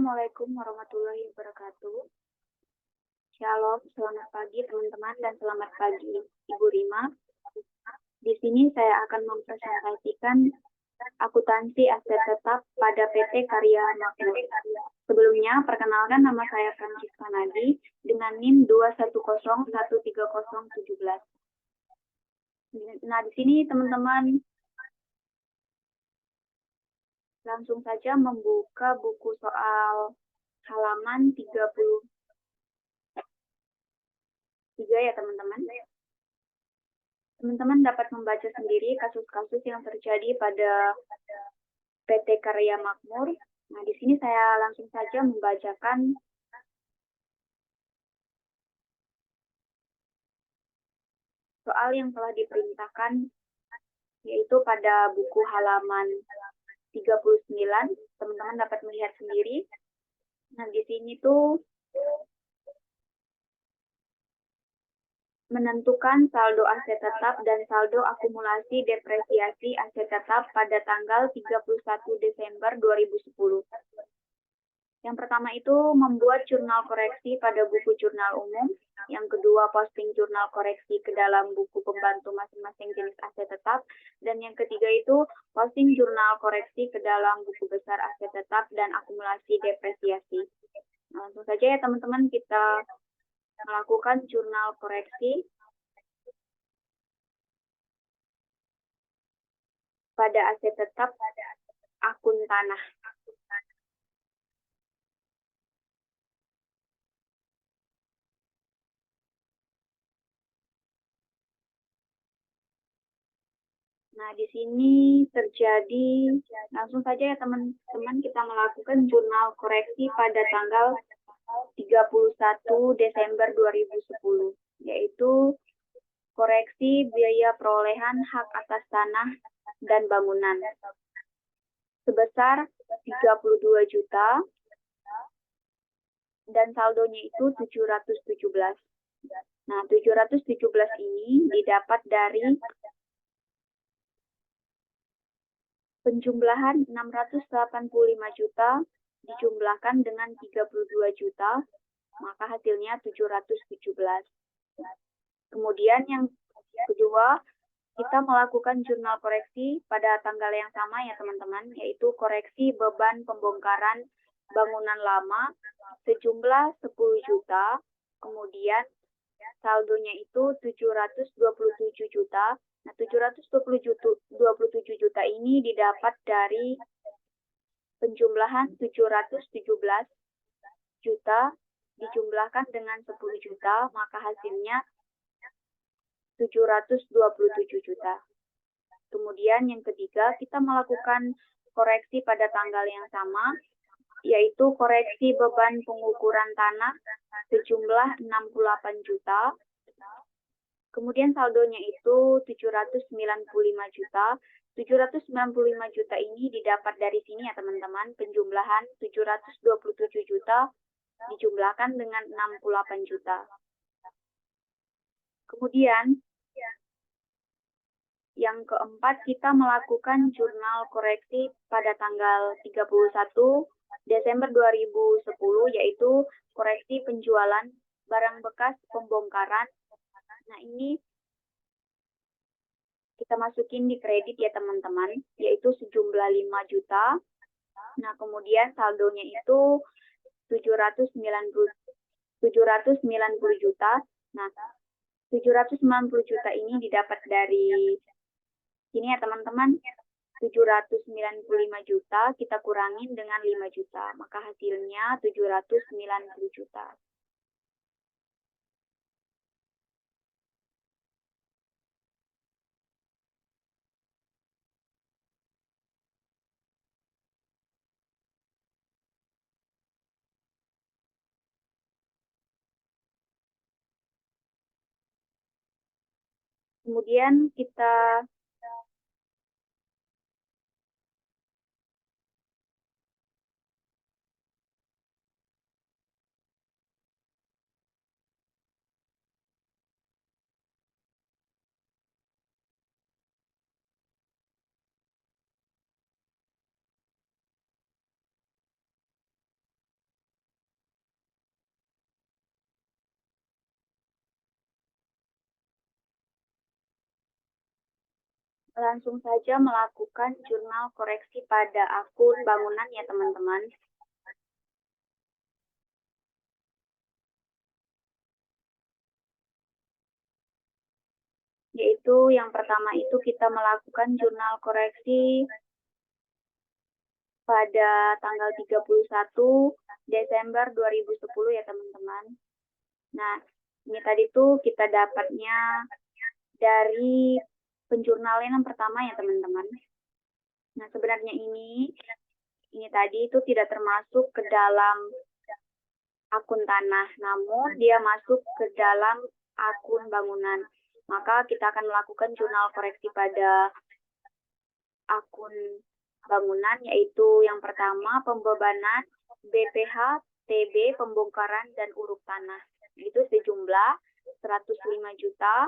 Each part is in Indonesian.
Assalamualaikum warahmatullahi wabarakatuh. Shalom, selamat pagi teman-teman dan selamat pagi Ibu Rima. Di sini saya akan mempresentasikan akuntansi aset tetap pada PT Karya Makmur. Sebelumnya, perkenalkan nama saya Francisca Nadi dengan NIM 21013013017. Nah, di sini teman-teman langsung saja membuka buku soal halaman 33 ya teman-teman. Teman-teman dapat membaca sendiri kasus-kasus yang terjadi pada PT Karya Makmur. Nah, di sini saya langsung saja membacakan soal yang telah diperintahkan, yaitu pada buku halaman 39. Teman-teman dapat melihat sendiri. Nah, di sini tuh menentukan saldo aset tetap dan saldo akumulasi depresiasi aset tetap pada tanggal 31 Desember 2010. Yang pertama itu membuat jurnal koreksi pada buku jurnal umum. Yang kedua, posting jurnal koreksi ke dalam buku pembantu masing-masing jenis aset tetap. Dan yang ketiga itu posting jurnal koreksi ke dalam buku besar aset tetap dan akumulasi depresiasi. Nah, langsung saja ya teman-teman kita melakukan jurnal koreksi pada aset tetap akun tanah. Nah, di sini terjadi, langsung saja ya teman-teman kita melakukan jurnal koreksi pada tanggal 31 Desember 2010, yaitu koreksi biaya perolehan hak atas tanah dan bangunan sebesar 32 juta dan saldonya itu 717. Nah, 717 ini didapat dari penjumlahan 685 juta dijumlahkan dengan 32 juta, maka hasilnya 717. Kemudian yang kedua, kita melakukan jurnal koreksi pada tanggal yang sama ya teman-teman, yaitu koreksi beban pembongkaran bangunan lama sejumlah 10 juta, kemudian saldonya itu 727 juta. Nah, 727 juta ini didapat dari penjumlahan 717 juta dijumlahkan dengan 10 juta, maka hasilnya 727 juta. Kemudian yang ketiga, kita melakukan koreksi pada tanggal yang sama, yaitu koreksi beban pengukuran tanah sejumlah 68 juta. Kemudian saldonya itu 795 juta. 795 juta ini didapat dari sini ya teman-teman, penjumlahan 727 juta dijumlahkan dengan 68 juta. Kemudian yang keempat, kita melakukan jurnal koreksi pada tanggal 31 Desember 2010, yaitu koreksi penjualan barang bekas pembongkaran. Nah, ini kita masukin di kredit ya teman-teman, yaitu sejumlah 5 juta. Nah, kemudian saldonya itu 790 juta. Nah, 790 juta ini didapat dari sini ya teman-teman, 795 juta kita kurangin dengan 5 juta, maka hasilnya 790 juta. Kemudian kita langsung saja melakukan jurnal koreksi pada akun bangunan ya teman-teman. Yaitu yang pertama itu kita melakukan jurnal koreksi pada tanggal 31 Desember 2010 ya teman-teman. Nah, ini tadi tuh kita dapatnya dari penjurnalan yang pertama ya teman-teman. Nah, sebenarnya ini tadi itu tidak termasuk ke dalam akun tanah, namun dia masuk ke dalam akun bangunan. Maka kita akan melakukan jurnal koreksi pada akun bangunan, yaitu yang pertama pembebanan BPH TB pembongkaran dan uruk tanah. Itu sejumlah 105 juta.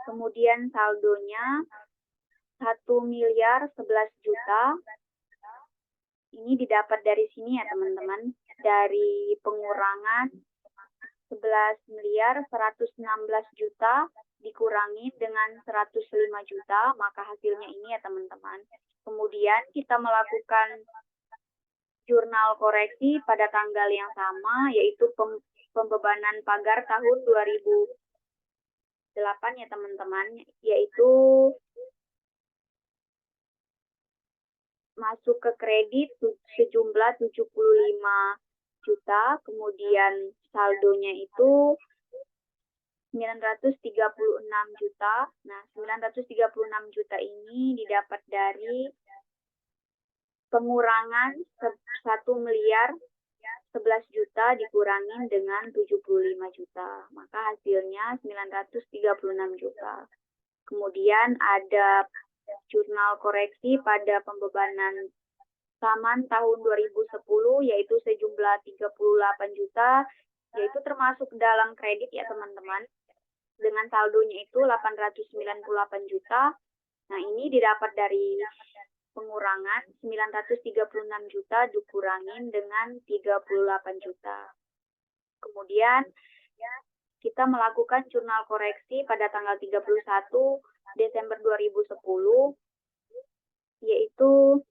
Kemudian saldonya 1.011.000.000. Ini didapat dari sini ya teman-teman, dari pengurangan 11.116.000.000 dikurangi dengan 105 juta, maka hasilnya ini ya teman-teman. Kemudian kita melakukan jurnal koreksi pada tanggal yang sama, yaitu pembebanan pagar tahun 2008 ya teman-teman, yaitu masuk ke kredit sejumlah 75 juta, kemudian saldonya itu 936 juta. Nah, 936 juta ini didapat dari pengurangan 1.011.000.000 dikurangi dengan 75 juta. Maka hasilnya 936 juta. Kemudian ada jurnal koreksi pada pembebanan saman tahun 2010, yaitu sejumlah 38 juta, yaitu termasuk dalam kredit ya teman-teman. Dengan saldonya itu 898 juta. Nah, ini didapat dari pengurangan 936 juta dikurangi dengan 38 juta. Kemudian kita melakukan jurnal koreksi pada tanggal 31 Desember 2010, yaitu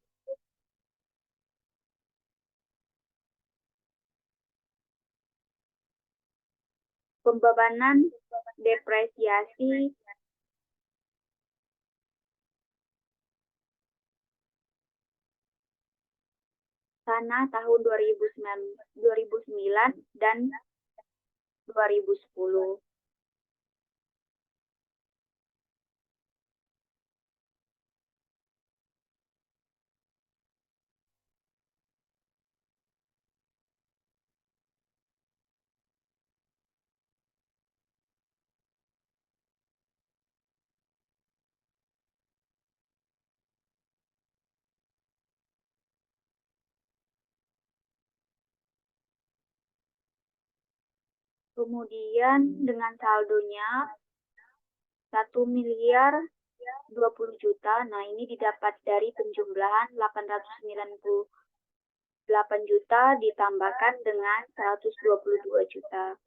pembebanan depresiasi tanah tahun 2009 dan 2010. Kemudian dengan saldonya 1.020.000.000. Nah, ini didapat dari penjumlahan 898 juta ditambahkan dengan 122 juta.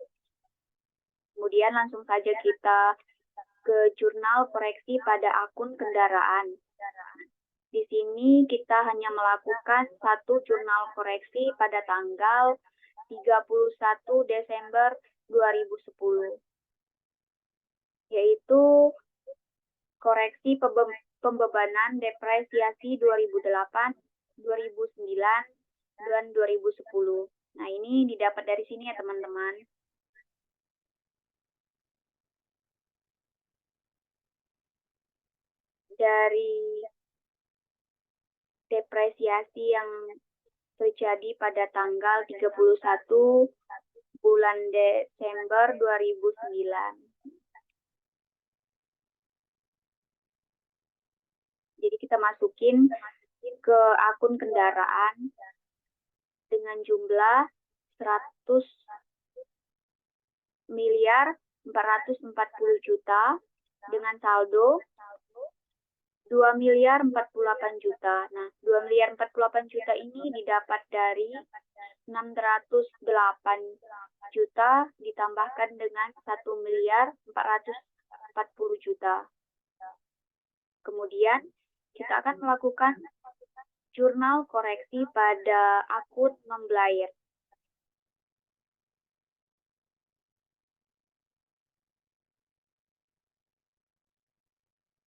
Kemudian langsung saja kita ke jurnal koreksi pada akun kendaraan. Di sini kita hanya melakukan satu jurnal koreksi pada tanggal 31 Desember 2010, yaitu koreksi pembebanan depresiasi 2008, 2009, dan 2010. Nah, ini didapat dari sini ya teman-teman. Dari depresiasi yang terjadi pada tanggal 31 bulan Desember 2009. Jadi kita masukin ke akun kendaraan dengan jumlah 100.440.000.000 dengan saldo 2.048.000.000. Nah, 2.048.000.000 ini didapat dari juta ditambahkan dengan 1.440.000.000. Kemudian kita akan melakukan jurnal koreksi pada akun membayar.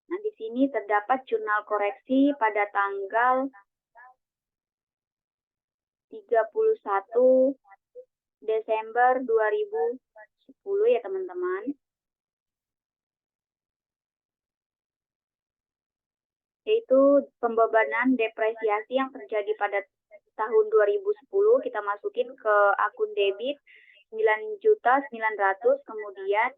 Nah, di sini terdapat jurnal koreksi pada tanggal 31 Desember 2010 ya teman-teman. Yaitu pembebanan depresiasi yang terjadi pada tahun 2010, kita masukin ke akun debit 9.900.000, kemudian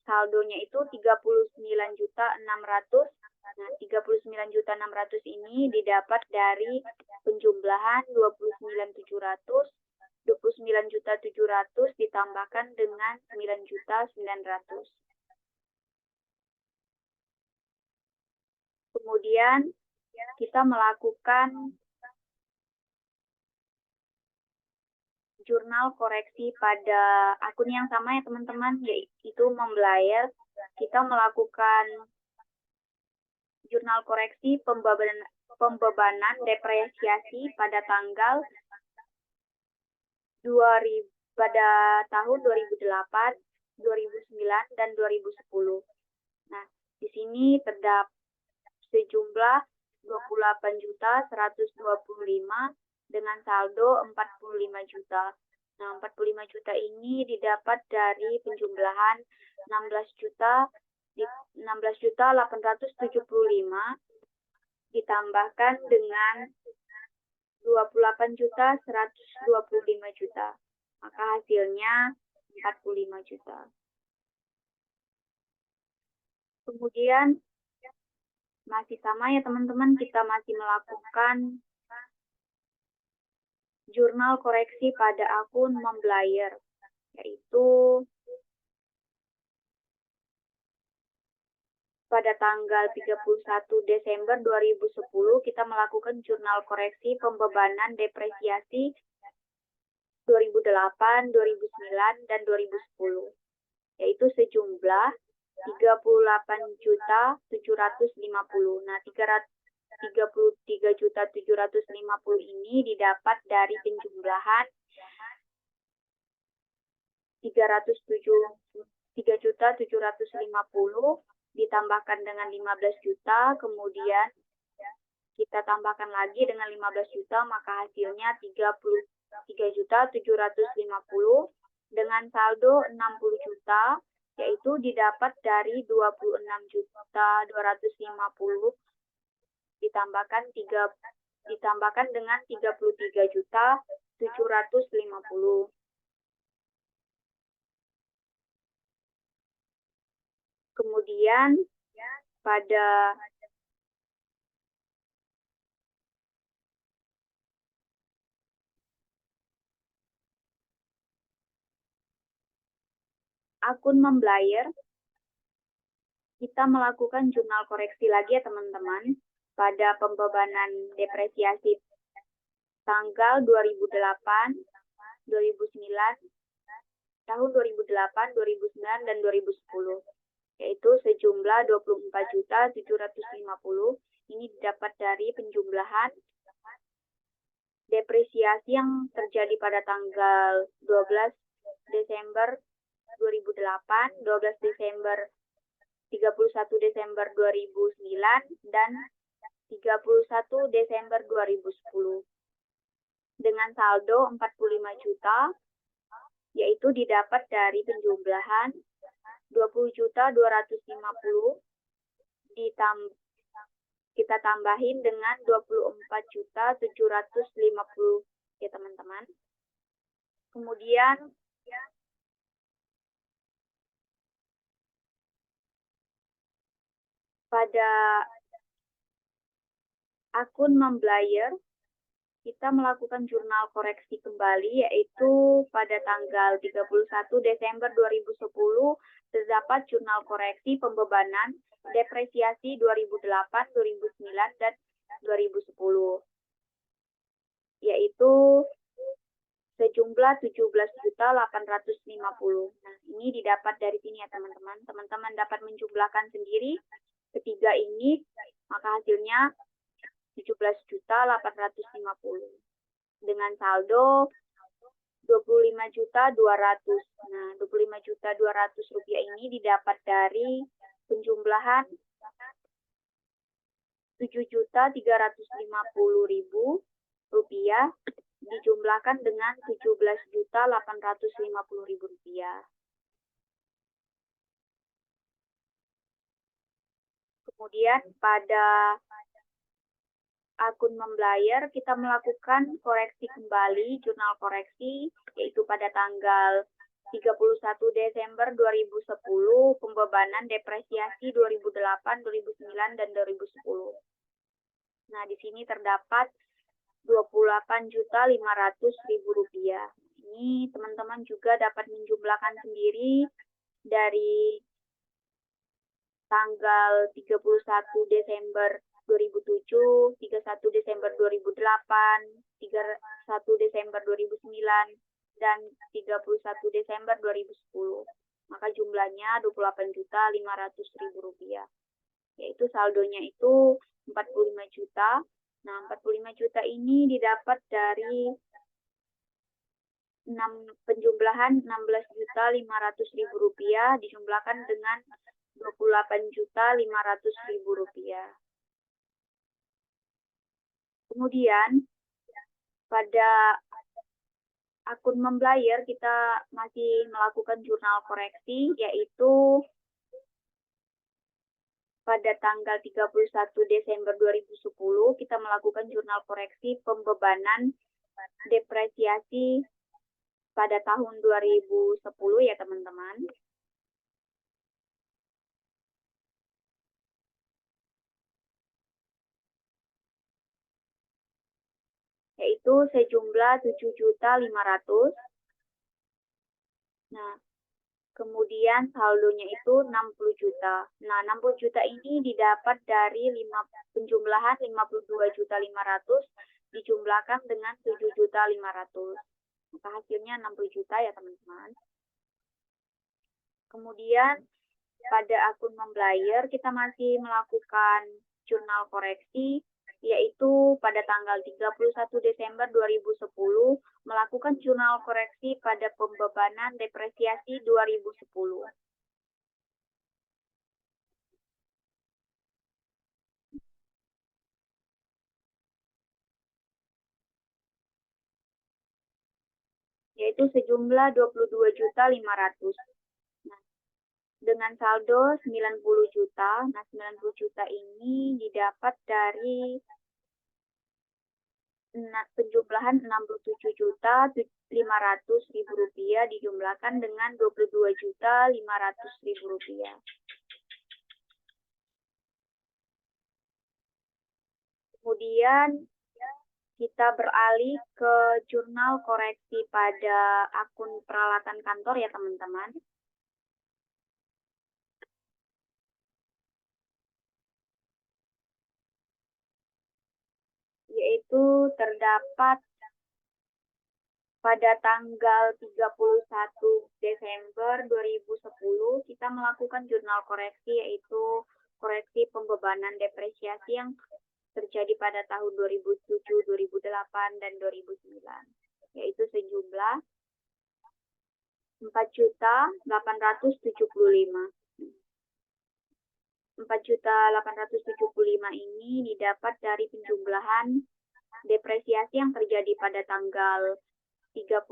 saldonya itu 39.600.000. Nah, 39.600.000 ini didapat dari penjumlahan 29.700, 29.700 ditambahkan dengan 9.900. Kemudian kita melakukan jurnal koreksi pada akun yang sama ya teman-teman, yaitu membayar. Kita melakukan jurnal koreksi pembebanan depresiasi pada tanggal pada tahun 2008, 2009, dan 2010. Nah, di sini terdapat sejumlah 28.125 dengan saldo 45 juta. Nah, 45 juta ini didapat dari penjumlahan 16.875 ditambahkan dengan 28.125.000. Maka hasilnya 45 juta. Kemudian masih sama ya teman-teman, kita masih melakukan jurnal koreksi pada akun membayar, yaitu pada tanggal 31 Desember 2010 kita melakukan jurnal koreksi pembebanan depresiasi 2008, 2009, dan 2010, yaitu sejumlah 38.750. Nah, 33.750 ini didapat dari penjumlahan 3.750 ditambahkan dengan 15 juta, kemudian kita tambahkan lagi dengan 15 juta, maka hasilnya 33.750 dengan saldo 60 juta, yaitu didapat dari 26.250 ditambahkan dengan 33.750. Kemudian pada akun membayar, kita melakukan jurnal koreksi lagi ya teman-teman, pada pembebanan depresiasi tanggal 2008, 2009, tahun 2008, 2009, dan 2010, yaitu sejumlah 24.750. Ini didapat dari penjumlahan depresiasi yang terjadi pada tanggal 12 Desember 2008, 12 Desember, 31 Desember 2009, dan 31 Desember 2010. Dengan saldo 45 juta, yaitu didapat dari penjumlahan 20.250 kita tambahin dengan 24.750 ya teman-teman. Kemudian pada akun membayar, kita melakukan jurnal koreksi kembali, yaitu pada tanggal 31 Desember 2010 terdapat jurnal koreksi pembebanan depresiasi 2008, 2009, dan 2010, yaitu sejumlah 17.850. Nah, ini didapat dari sini ya teman-teman. Teman-teman dapat menjumlahkan sendiri ketiga ini, maka hasilnya 17.850 dengan saldo 25.200. Nah, 25.200 rupiah ini didapat dari penjumlahan 7.350.000 rupiah dijumlahkan dengan 17.850.000 rupiah. Kemudian pada akun membayar kita melakukan koreksi kembali jurnal koreksi, yaitu pada tanggal 31 Desember 2010, pembebanan depresiasi 2008, 2009, dan 2010. Nah, di sini terdapat 28.500.000 rupiah. Ini teman-teman juga dapat menjumlahkan sendiri dari tanggal 31 Desember 2007, 31 Desember 2008, 31 Desember 2009, dan 31 Desember 2010. Maka jumlahnya 28.500.000 rupiah. Yaitu saldonya itu 45 juta. Nah, 45 juta ini didapat dari penjumlahan 16.500.000 rupiah dijumlahkan dengan 28.500.000 rupiah. Kemudian pada akun membayar kita masih melakukan jurnal koreksi, yaitu pada tanggal 31 Desember 2010 kita melakukan jurnal koreksi pembebanan depresiasi pada tahun 2010 ya teman-teman. Yaitu sejumlah 7.500.000. Nah, kemudian saldonya itu 60 juta. Nah, 60 juta ini didapat dari penjumlahan 52.500.000 dijumlahkan dengan 7.500.000. Maka hasilnya 60 juta ya teman-teman. Kemudian pada akun membayar kita masih melakukan jurnal koreksi, yaitu pada tanggal 31 Desember 2010 melakukan jurnal koreksi pada pembebanan depresiasi 2010. Yaitu sejumlah 22.500.000. Nah, dengan saldo 90 juta. Nah, 90 juta ini didapat dari penjumlahan 67.500.000 rupiah dijumlahkan dengan 22.500.000 rupiah. Kemudian kita beralih ke jurnal koreksi pada akun peralatan kantor ya teman-teman. Yaitu terdapat pada tanggal 31 Desember 2010 kita melakukan jurnal koreksi, yaitu koreksi pembebanan depresiasi yang terjadi pada tahun 2007, 2008, dan 2009, yaitu sejumlah 4.875. 4.875 ini didapat dari penjumlahan depresiasi yang terjadi pada tanggal 31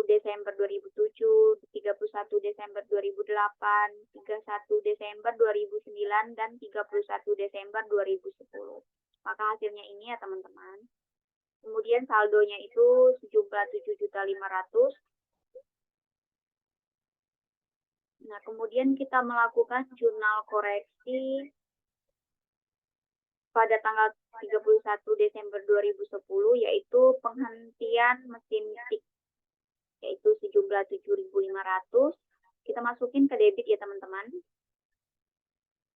Desember 2007, 31 Desember 2008, 31 Desember 2009, dan 31 Desember 2010. Maka hasilnya ini ya teman-teman. Kemudian saldonya itu sejumlah 7.500.000. Nah, kemudian kita melakukan jurnal koreksi pada tanggal 31 Desember 2010, yaitu penghentian mesin tik, yaitu sejumlah 7.500. Kita masukin ke debit ya teman-teman.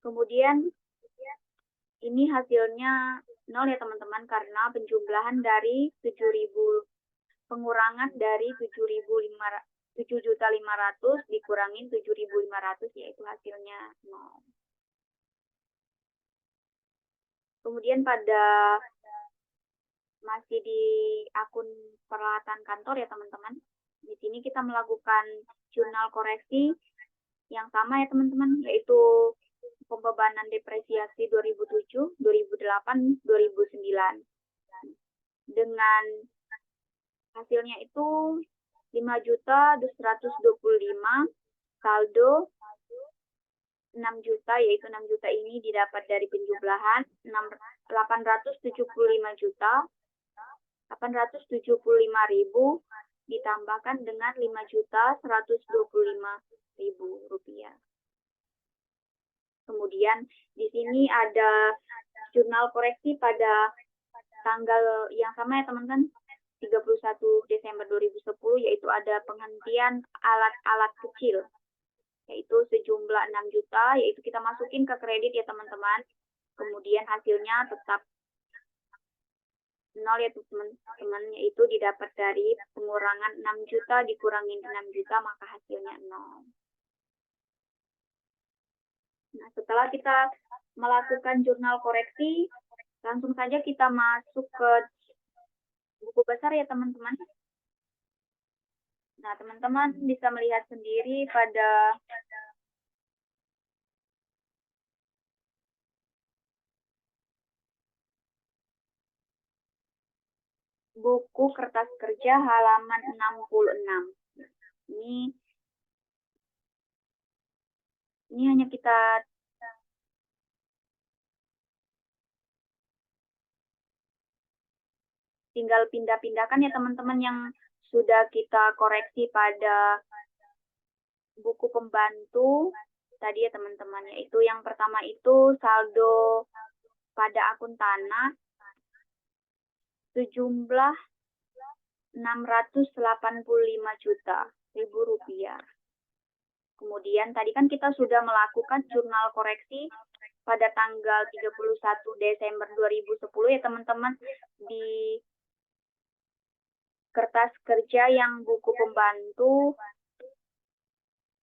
Kemudian ini hasilnya 0 ya teman-teman, karena penjumlahan dari 7.000 pengurangan dari 7.500 dikurangin 7.500, yaitu hasilnya 0. Kemudian masih di akun peralatan kantor ya teman-teman. Di sini kita melakukan jurnal koreksi yang sama ya teman-teman, yaitu pembebanan depresiasi 2007, 2008, 2009. Dengan hasilnya itu 5.225, saldo 6 juta, yaitu 6 juta ini didapat dari penjumlahan 875.000 ditambahkan dengan 5.125.000 rupiah. Kemudian di sini ada jurnal koreksi pada tanggal yang sama ya teman-teman, 31 Desember 2010, yaitu ada penghentian alat-alat kecil, yaitu sejumlah 6 juta, yaitu kita masukin ke kredit ya teman-teman. Kemudian hasilnya tetap 0 ya teman-teman, yaitu didapat dari pengurangan 6 juta dikurangin 6 juta, maka hasilnya 0. Nah, setelah kita melakukan jurnal koreksi, langsung saja kita masuk ke buku besar ya teman-teman. Nah, teman-teman bisa melihat sendiri pada buku kertas kerja halaman 66. Ini hanya kita tinggal pindah-pindahkan ya teman-teman yang sudah kita koreksi pada buku pembantu tadi ya teman-teman, yaitu yang pertama itu saldo pada akun tanah sejumlah 685.000 rupiah. Kemudian tadi kan kita sudah melakukan jurnal koreksi pada tanggal 31 Desember 2010 ya teman-teman, di kertas kerja yang buku pembantu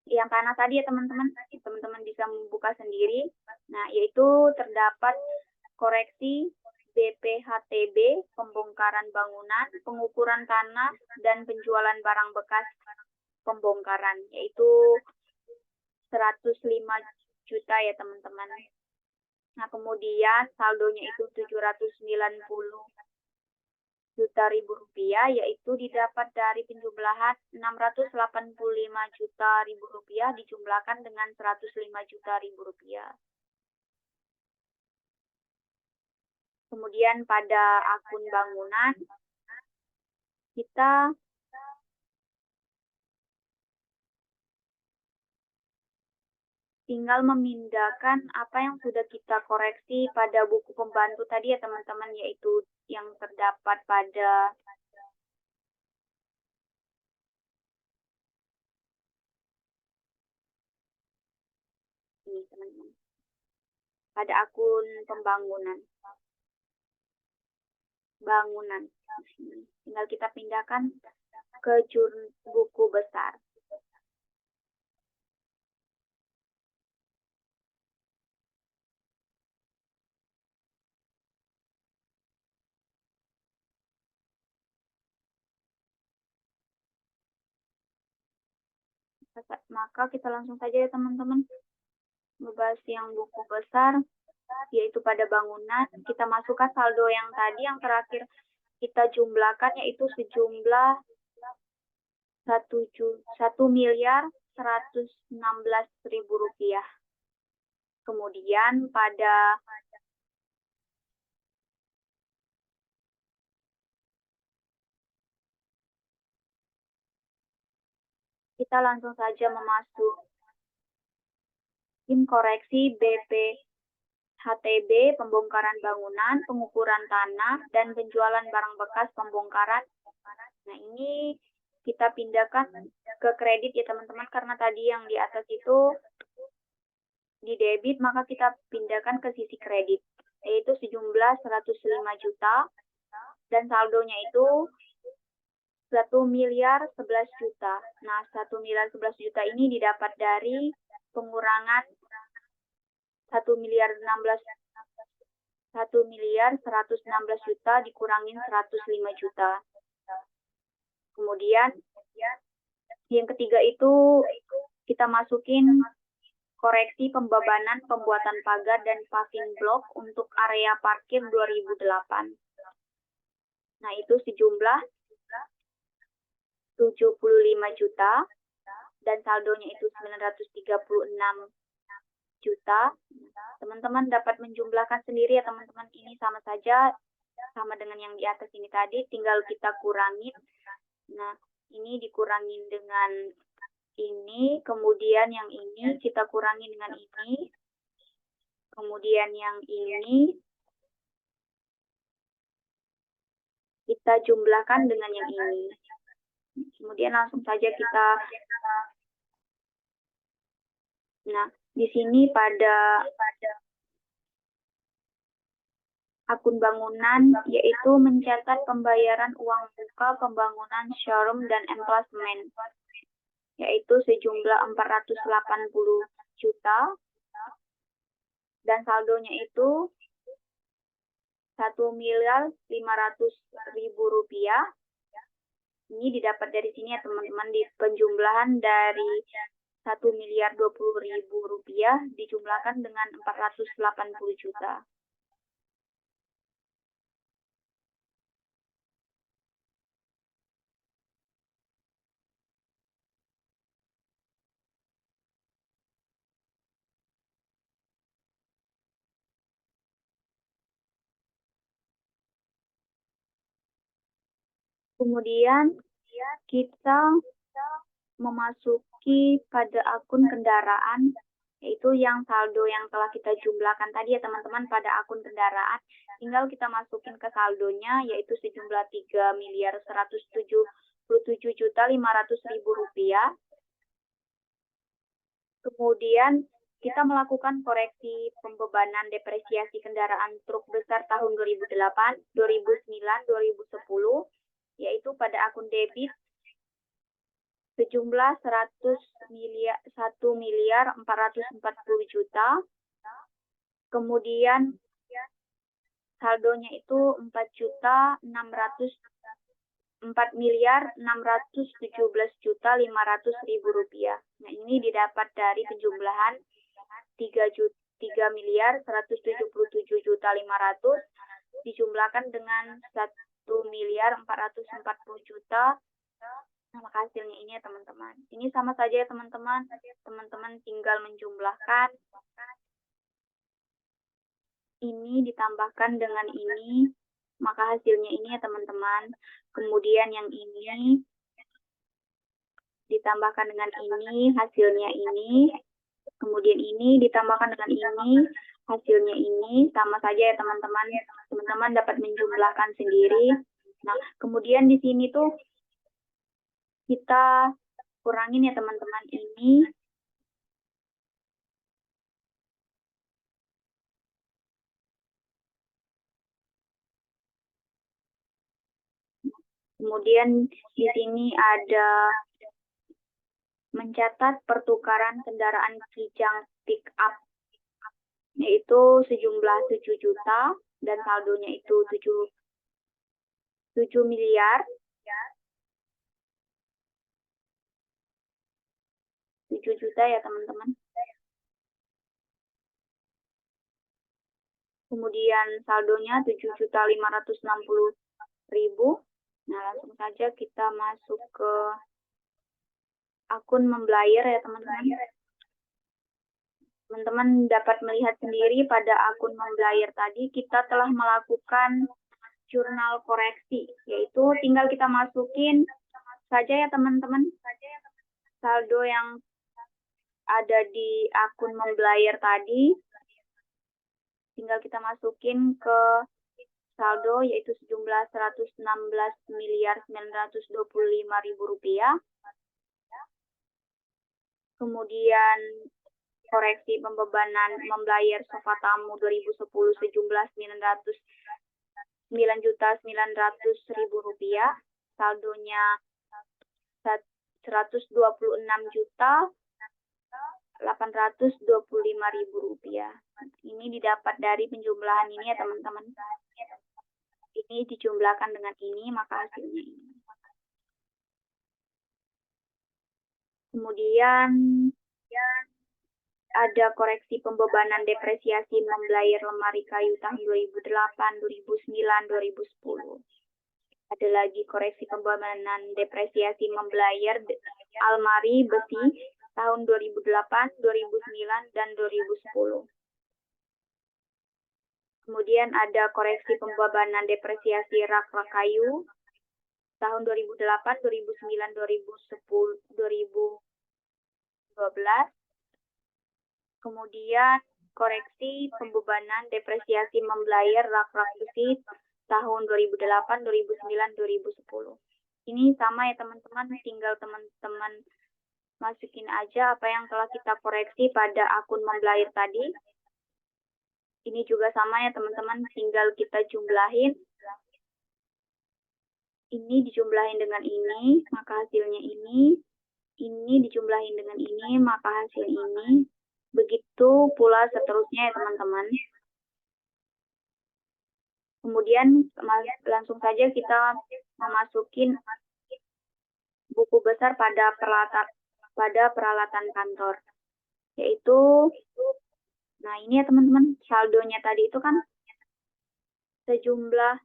yang tanah tadi ya teman-teman. Teman-teman bisa membuka sendiri. Nah, yaitu terdapat koreksi BPHTB, pembongkaran bangunan, pengukuran tanah, dan penjualan barang bekas pembongkaran, yaitu 105 juta ya teman-teman. Nah, kemudian saldonya itu 790 juta ribu rupiah, yaitu didapat dari penjumlahan 685 juta ribu rupiah dijumlahkan dengan 105 juta ribu rupiah. Kemudian pada akun bangunan, kita tinggal memindahkan apa yang sudah kita koreksi pada buku pembantu tadi ya teman-teman, yaitu yang terdapat pada ini teman-teman, pada akun pembangunan. Tinggal kita pindahkan ke buku besar. Maka kita langsung saja ya teman-teman membahas yang buku besar, yaitu pada bangunan. Kita masukkan saldo yang tadi yang terakhir kita jumlahkan, yaitu sejumlah 1.116.000 rupiah. Kemudian pada kita langsung saja memasukin koreksi BPHTB, pembongkaran bangunan, pengukuran tanah, dan penjualan barang bekas pembongkaran. Nah, ini kita pindahkan ke kredit ya teman-teman, karena tadi yang di atas itu di debit, maka kita pindahkan ke sisi kredit, yaitu sejumlah 105 juta, dan saldonya itu 1.011 juta. Nah, 1.011 juta ini didapat dari pengurangan 1.116 juta dikurangin 105 juta. Kemudian yang ketiga itu kita masukin koreksi pembebanan pembuatan pagar dan paving block untuk area parkir 2008. Nah, itu sejumlah 75 juta dan saldonya itu 936 juta. Teman-teman dapat menjumlahkan sendiri ya teman-teman, ini sama saja sama dengan yang di atas ini tadi, tinggal kita kurangin. Nah, ini dikurangin dengan ini, kemudian yang ini kita kurangin dengan ini, kemudian yang ini kita jumlahkan dengan yang ini. Kemudian langsung saja kita, nah di sini pada akun bangunan yaitu mencatat pembayaran uang muka pembangunan showroom dan emplasemen yaitu sejumlah 480 juta dan saldonya itu 1.500.000 rupiah. Ini didapat dari sini ya teman-teman, di penjumlahan dari 1.020.000 rupiah dijumlahkan dengan 480 juta. Kemudian kita memasuki pada akun kendaraan, yaitu yang saldo yang telah kita jumlahkan tadi ya teman-teman pada akun kendaraan. Tinggal kita masukin ke saldonya, yaitu sejumlah 3.177.500.000 rupiah. Kemudian kita melakukan koreksi pembebanan depresiasi kendaraan truk besar tahun 2008, 2009, 2010, yaitu pada akun debit sejumlah 1.440 juta. Kemudian saldonya itu 4.617.500.000 rupiah. Nah, ini didapat dari penjumlahan 3.177.500 dijumlahkan dengan 1.440 juta. Nah, maka hasilnya ini ya teman-teman. Ini sama saja ya teman-teman. Teman-teman tinggal menjumlahkan. Ini ditambahkan dengan ini, maka hasilnya ini ya teman-teman. Kemudian yang ini ditambahkan dengan ini, hasilnya ini. Kemudian ini ditambahkan dengan ini, hasilnya ini. Sama saja ya teman-teman. Teman-teman dapat menjumlahkan sendiri. Nah, kemudian di sini tuh kita kurangin ya teman-teman ini. Kemudian di sini ada mencatat pertukaran kendaraan kijang pick up, yaitu sejumlah 7 juta dan saldonya itu 7 miliar. 7 juta ya teman-teman. Kemudian saldonya 7.560.000. Nah, langsung saja kita masuk ke akun membayar ya teman-teman. Teman-teman dapat melihat sendiri pada akun membayar tadi kita telah melakukan jurnal koreksi, yaitu tinggal kita masukin saja ya teman-teman saldo yang ada di akun membayar tadi, tinggal kita masukin ke saldo yaitu sejumlah 116.925.000 rupiah. Kemudian koreksi pembebanan membayar sofa tamu 2010 sejumlah 9.900.000 rupiah. saldonya 126.825.000 rupiah. Ini didapat dari penjumlahan ini ya teman-teman. Ini dijumlahkan dengan ini, maka hasilnya ini. Kemudian ada koreksi pembebanan depresiasi membayar lemari kayu tahun 2008, 2009, 2010. Ada lagi koreksi pembebanan depresiasi membayar almari besi tahun 2008, 2009, dan 2010. Kemudian ada koreksi pembebanan depresiasi rak-rak kayu tahun 2008, 2009, 2010, 2012. Kemudian koreksi pembebanan depresiasi membayar rak-rak besi tahun 2008, 2009, 2010. Ini sama ya teman-teman, tinggal teman-teman masukin aja apa yang telah kita koreksi pada akun membayar tadi. Ini juga sama ya teman-teman, tinggal kita jumlahin. Ini dijumlahin dengan ini, maka hasilnya ini. Ini dijumlahin dengan ini, maka hasil ini. Begitu pula seterusnya ya teman-teman. Kemudian langsung saja kita memasukin buku besar pada peralatan kantor. Yaitu, nah ini ya teman-teman, saldonya tadi itu kan sejumlah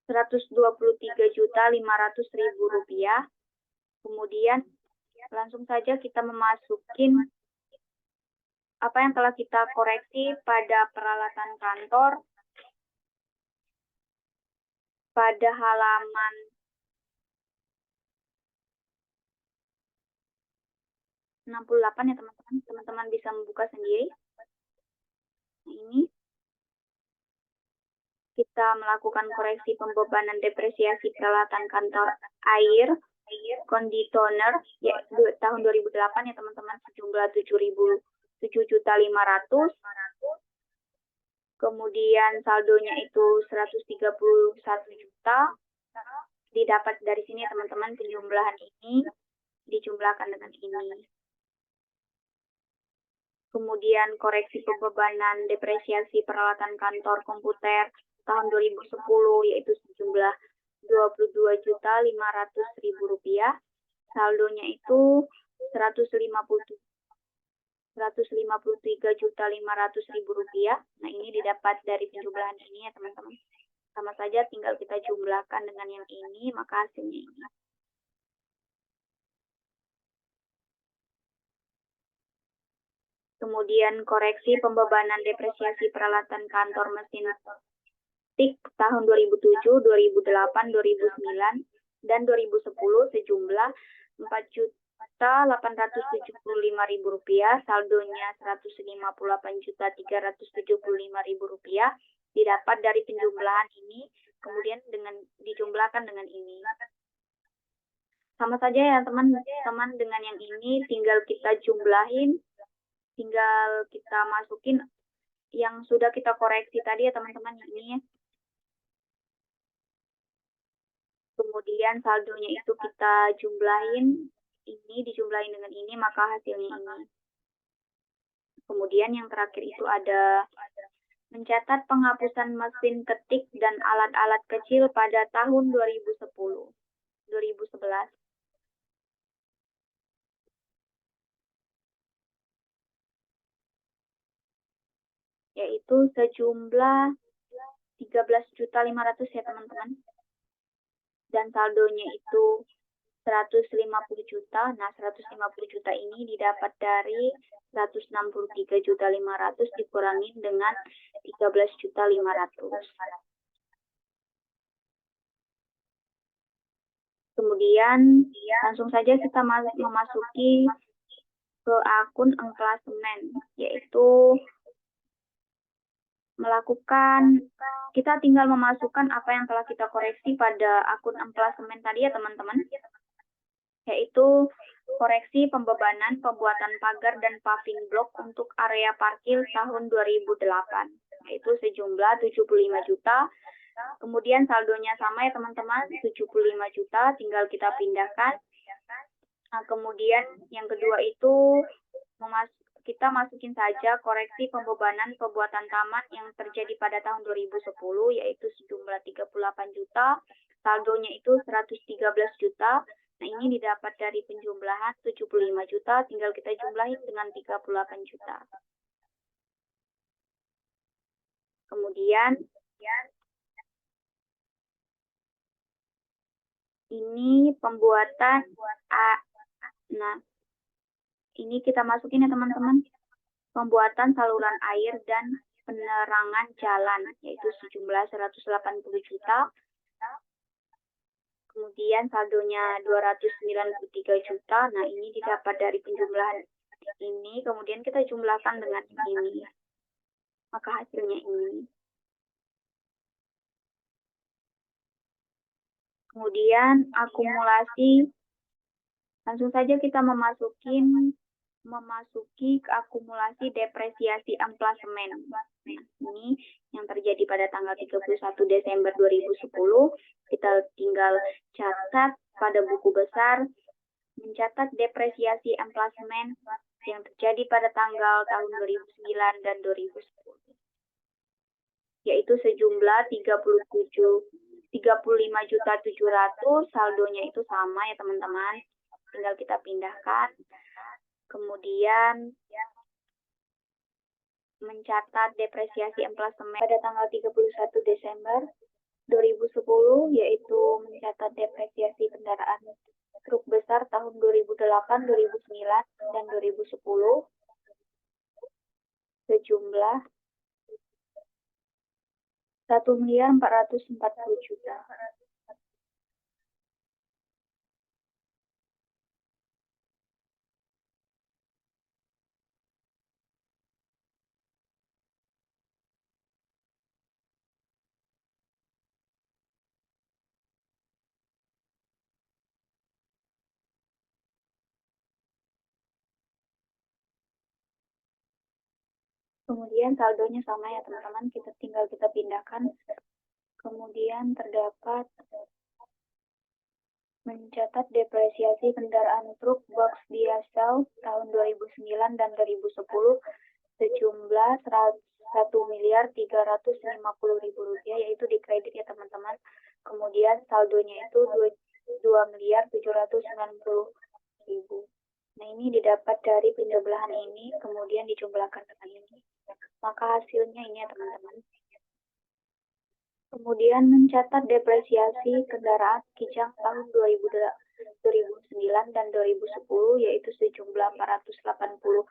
123.500.000 rupiah. Kemudian langsung saja kita memasukin apa yang telah kita koreksi pada peralatan kantor pada halaman 68 ya teman-teman. Teman-teman bisa membuka sendiri. Nah, ini kita melakukan koreksi pembebanan depresiasi peralatan kantor air kondisioner ya, tahun 2008 ya teman-teman, sejumlah 7.500.000. Kemudian saldonya itu 131 juta. Didapat dari sini ya teman-teman, penjumlahan ini dijumlahkan dengan ini. Kemudian koreksi pembebanan depresiasi peralatan kantor komputer tahun 2010 yaitu sejumlah 22.500.000 rupiah. Saldonya itu 153.500.000 rupiah. Nah, ini didapat dari penjumlahan ini ya teman-teman. Sama saja tinggal kita jumlahkan dengan yang ini, maka hasilnya ini. Kemudian koreksi pembebanan depresiasi peralatan kantor mesin tik tahun 2007, 2008, 2009, dan 2010 sejumlah 4.875.000 rupiah, saldonya 158.375.000 rupiah, didapat dari penjumlahan ini, kemudian dijumlahkan dengan ini. Sama saja ya teman-teman, dengan yang ini tinggal kita jumlahin, tinggal kita masukin yang sudah kita koreksi tadi ya teman-teman, ini. Kemudian saldonya itu kita jumlahin, ini dijumlahin dengan ini, maka hasilnya ini. Kemudian yang terakhir itu ada mencatat penghapusan mesin ketik dan alat-alat kecil pada tahun 2011. Yaitu sejumlah 13.500.000 ya teman-teman. Dan saldonya itu 150 juta. Nah, 150 juta ini didapat dari 163.500.000 dikurangi dengan 13.500.000. Kemudian langsung saja kita memasuki ke akun engklasemen, yaitu kita tinggal memasukkan apa yang telah kita koreksi pada akun engklasemen tadi ya teman-teman, yaitu koreksi pembebanan pembuatan pagar dan paving block untuk area parkir tahun 2008, yaitu sejumlah 75 juta. Kemudian saldonya sama ya teman-teman, 75 juta, tinggal kita pindahkan. Nah, kemudian yang kedua itu kita masukin saja koreksi pembebanan pembuatan taman yang terjadi pada tahun 2010, yaitu sejumlah 38 juta, saldonya itu 113 juta. Nah, ini didapat dari penjumlahan 75 juta, tinggal kita jumlahin dengan 38 juta. Kemudian, ini pembuatan Nah, ini kita masukin ya teman-teman. Pembuatan saluran air dan penerangan jalan, yaitu sejumlah 180 juta. Kemudian saldonya 293 juta. Nah, ini didapat dari penjumlahan ini. Kemudian kita jumlahkan dengan ini. Maka hasilnya ini. Kemudian akumulasi. Langsung saja kita memasuki akumulasi depresiasi emplasemen. Nah, ini yang terjadi pada tanggal 31 Desember 2010. Kita tinggal catat pada buku besar, mencatat depresiasi emplasemen yang terjadi pada tanggal tahun 2009 dan 2010. Yaitu sejumlah 35.700.000, saldonya itu sama ya teman-teman. Tinggal kita pindahkan. Kemudian mencatat depresiasi emplasemen pada tanggal 31 Desember 2010, yaitu mencatat depresiasi kendaraan truk besar tahun 2008, 2009, dan 2010 sejumlah 1.440 juta. Kemudian saldonya sama ya teman-teman, kita pindahkan. Kemudian terdapat mencatat depresiasi kendaraan truk box diesel tahun 2009 dan 2010 sejumlah 1.350.000 rupiah, yaitu dikredit ya teman-teman. Kemudian saldonya itu 2.790.000. Nah, ini didapat dari penjumlahan ini, kemudian dijumlahkan dengan ini. Maka hasilnya ini ya teman-teman. Kemudian mencatat depresiasi kendaraan kijang tahun 2009 dan 2010, yaitu sejumlah 480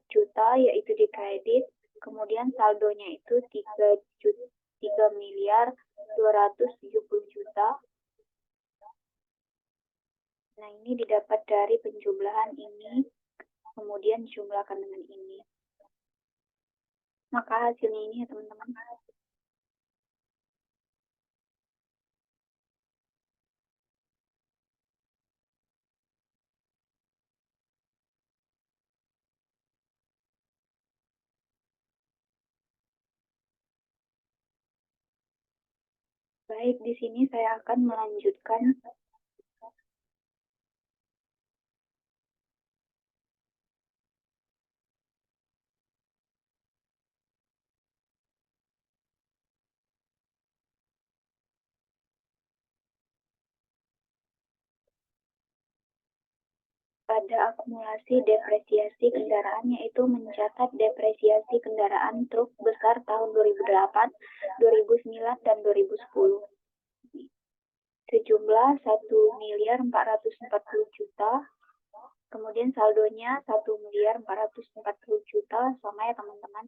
juta, yaitu dikredit. Kemudian saldonya itu 3.270 juta. Nah, ini didapat dari penjumlahan ini, kemudian dijumlahkan dengan ini. Maka hasilnya ini ya teman-teman. Baik, di sini saya akan melanjutkan pada akumulasi depresiasi kendaraan, yaitu mencatat depresiasi kendaraan truk besar tahun 2008, 2009, dan 2010. Sejumlah 1.440 juta, kemudian saldonya 1.440 juta, sama ya teman-teman.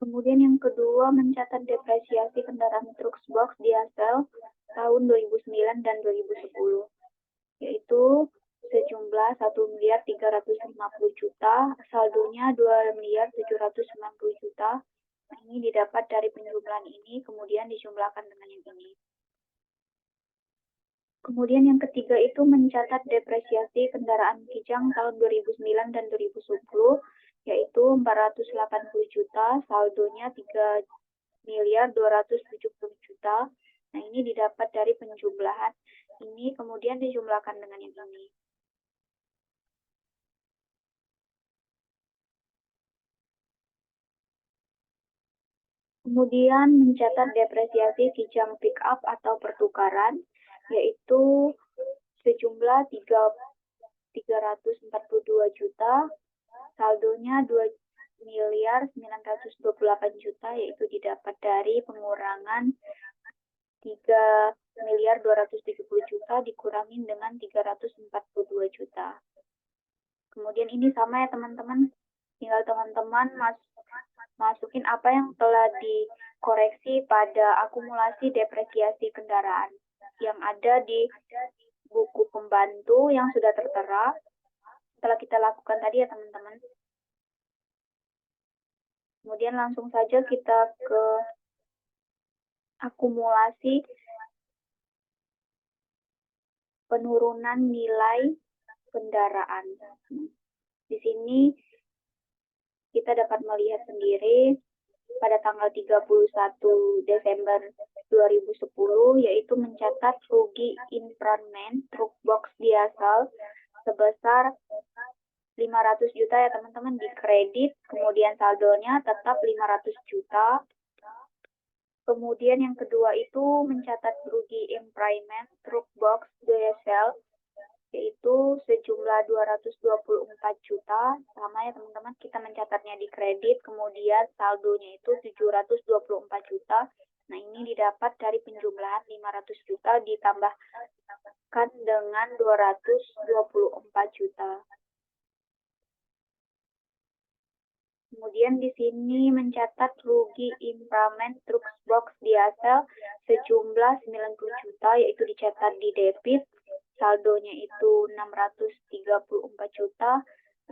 Kemudian yang kedua, mencatat depresiasi kendaraan truk box diesel tahun 2009 dan 2010. Yaitu sejumlah 1.350 juta, saldonya 2.790 juta. Nah, ini didapat dari penjumlahan ini, kemudian dijumlahkan dengan yang ini. Kemudian yang ketiga itu mencatat depresiasi kendaraan kijang tahun 2009 dan 2010, yaitu 480 juta, saldonya miliar 270 juta. Nah, ini didapat dari penjumlahan ini, kemudian dijumlahkan dengan yang ini. Kemudian mencatat depresiasi kijang pick up atau pertukaran, yaitu sejumlah 342 juta, saldonya 2.928 juta, yaitu didapat dari pengurangan 3.270 juta dikurangi dengan 342 juta. Kemudian ini sama ya teman-teman, tinggal teman-teman masukin apa yang telah dikoreksi pada akumulasi depresiasi kendaraan yang ada di buku pembantu yang sudah tertera setelah kita lakukan tadi ya teman-teman. Kemudian langsung saja kita ke akumulasi penurunan nilai kendaraan. Di sini kita dapat melihat sendiri pada tanggal 31 Desember 2010, yaitu mencatat rugi impairment truk box diesel sebesar 500 juta ya teman-teman di kredit, kemudian saldonya tetap 500 juta. Kemudian yang kedua itu mencatat rugi impairment truk box diesel yaitu sejumlah 224 juta, sama ya teman-teman, kita mencatatnya di kredit, kemudian saldonya itu 724 juta. Nah, ini didapat dari penjumlahan 500 juta ditambahkan dengan 224 juta. Kemudian di sini mencatat rugi impairment truk box diesel sejumlah 90 juta, yaitu dicatat di debit, saldonya itu 634 juta,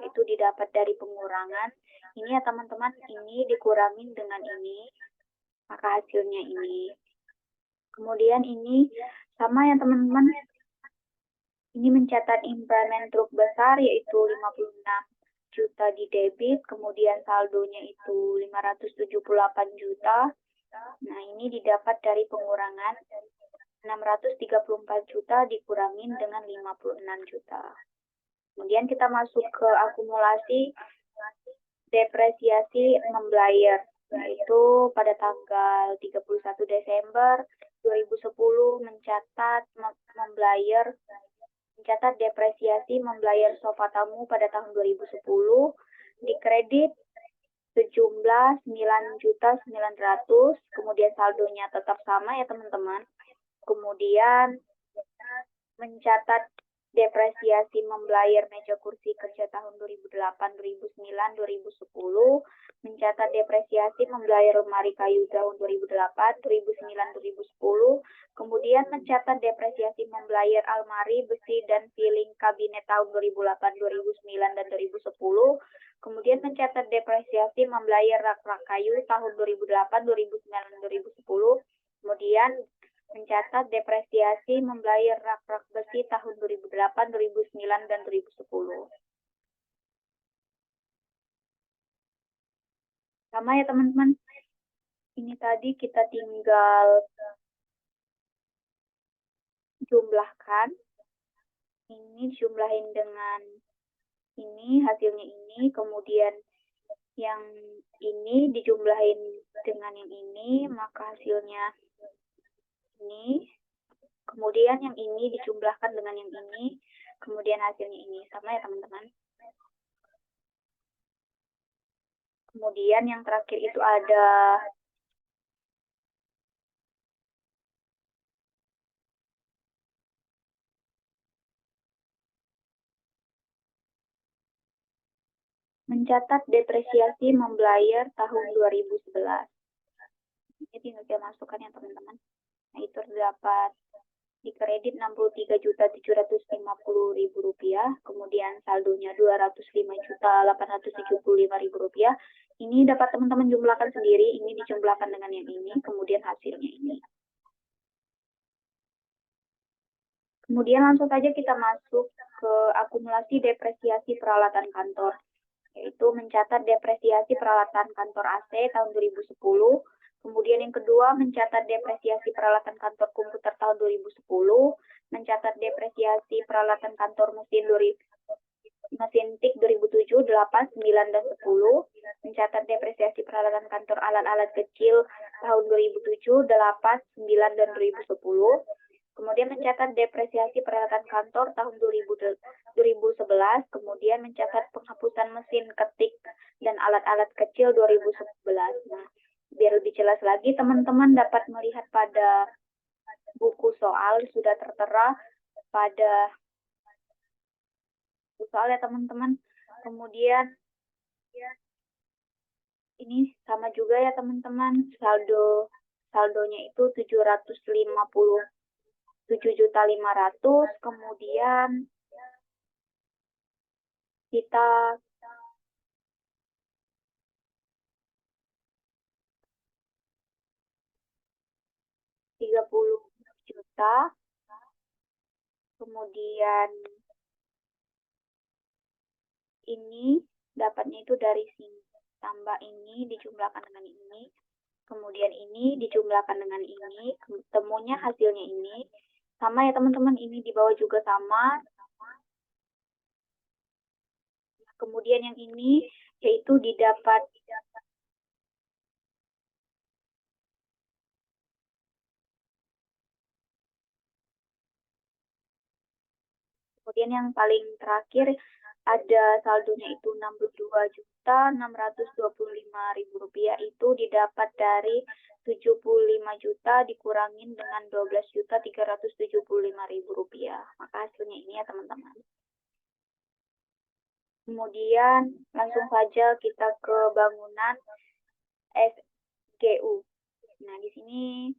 itu didapat dari pengurangan. Ini ya teman-teman, ini dikurangin dengan ini, maka hasilnya ini. Kemudian ini sama ya teman-teman, ini mencatat impairment truk besar yaitu 56 juta di debit, kemudian saldonya itu 578 juta. Nah, ini didapat dari pengurangan 634 juta dikurangin dengan 56 juta. Kemudian kita masuk ke akumulasi depresiasi membayar, yaitu pada tanggal 31 Desember 2010 mencatat depresiasi membayar sofa tamu pada tahun 2010 di kredit sejumlah 9.900.000, kemudian saldonya tetap sama ya teman-teman. Kemudian mencatat depresiasi membayar meja kursi kerja tahun 2008, 2009, 2010, mencatat depresiasi membayar lemari kayu tahun 2008, 2009, 2010, kemudian mencatat depresiasi membayar almari, besi, dan piling kabinet tahun 2008, 2009, dan 2010, kemudian mencatat depresiasi membayar rak-rak kayu tahun 2008, 2009, dan 2010, kemudian mencatat depresiasi membayar rak-rak besi tahun 2008, 2009, dan 2010. Sama ya teman-teman, ini tadi kita tinggal jumlahkan, ini jumlahin dengan ini, hasilnya ini, kemudian yang ini dijumlahin dengan yang ini, maka hasilnya ini, kemudian yang ini dijumlahkan dengan yang ini, kemudian hasilnya ini. Sama ya teman-teman. Kemudian yang terakhir itu ada mencatat depresiasi membayar tahun 2011. Ini tinggal saya masukkan ya teman-teman. Nah, itu terdapat di kredit 63.750.000 rupiah, kemudian saldonya 205.875.000 rupiah. Ini dapat teman-teman jumlahkan sendiri, ini dijumlahkan dengan yang ini, kemudian hasilnya ini. Kemudian langsung saja kita masuk ke akumulasi depresiasi peralatan kantor, yaitu mencatat depresiasi peralatan kantor AC tahun 2010 Kemudian yang kedua, mencatat depresiasi peralatan kantor komputer tahun 2010, mencatat depresiasi peralatan kantor mesin TIK 2007, 8, 9, dan 10, mencatat depresiasi peralatan kantor alat-alat kecil tahun 2007, 8, 9, dan 2010, kemudian mencatat depresiasi peralatan kantor tahun 2011, kemudian mencatat penghapusan mesin ketik dan alat-alat kecil 2011. Nah, biar lebih jelas lagi, teman-teman dapat melihat pada buku soal sudah tertera pada buku soal ya teman-teman. Kemudian ini sama juga ya teman-teman, saldonya itu 757.500, kemudian kita 30 juta, kemudian ini dapatnya itu dari sini, tambah ini dijumlahkan dengan ini, kemudian ini dijumlahkan dengan ini, temunya hasilnya ini, sama ya teman-teman, ini di bawah juga sama. Kemudian yang ini yaitu didapat kemudian yang paling terakhir ada saldonya itu 62.625.000 rupiah, itu didapat dari 75 juta dikurangin dengan 12.375.000 rupiah. Maka hasilnya ini ya teman-teman. Kemudian langsung saja kita ke bangunan SGU. Nah, di sini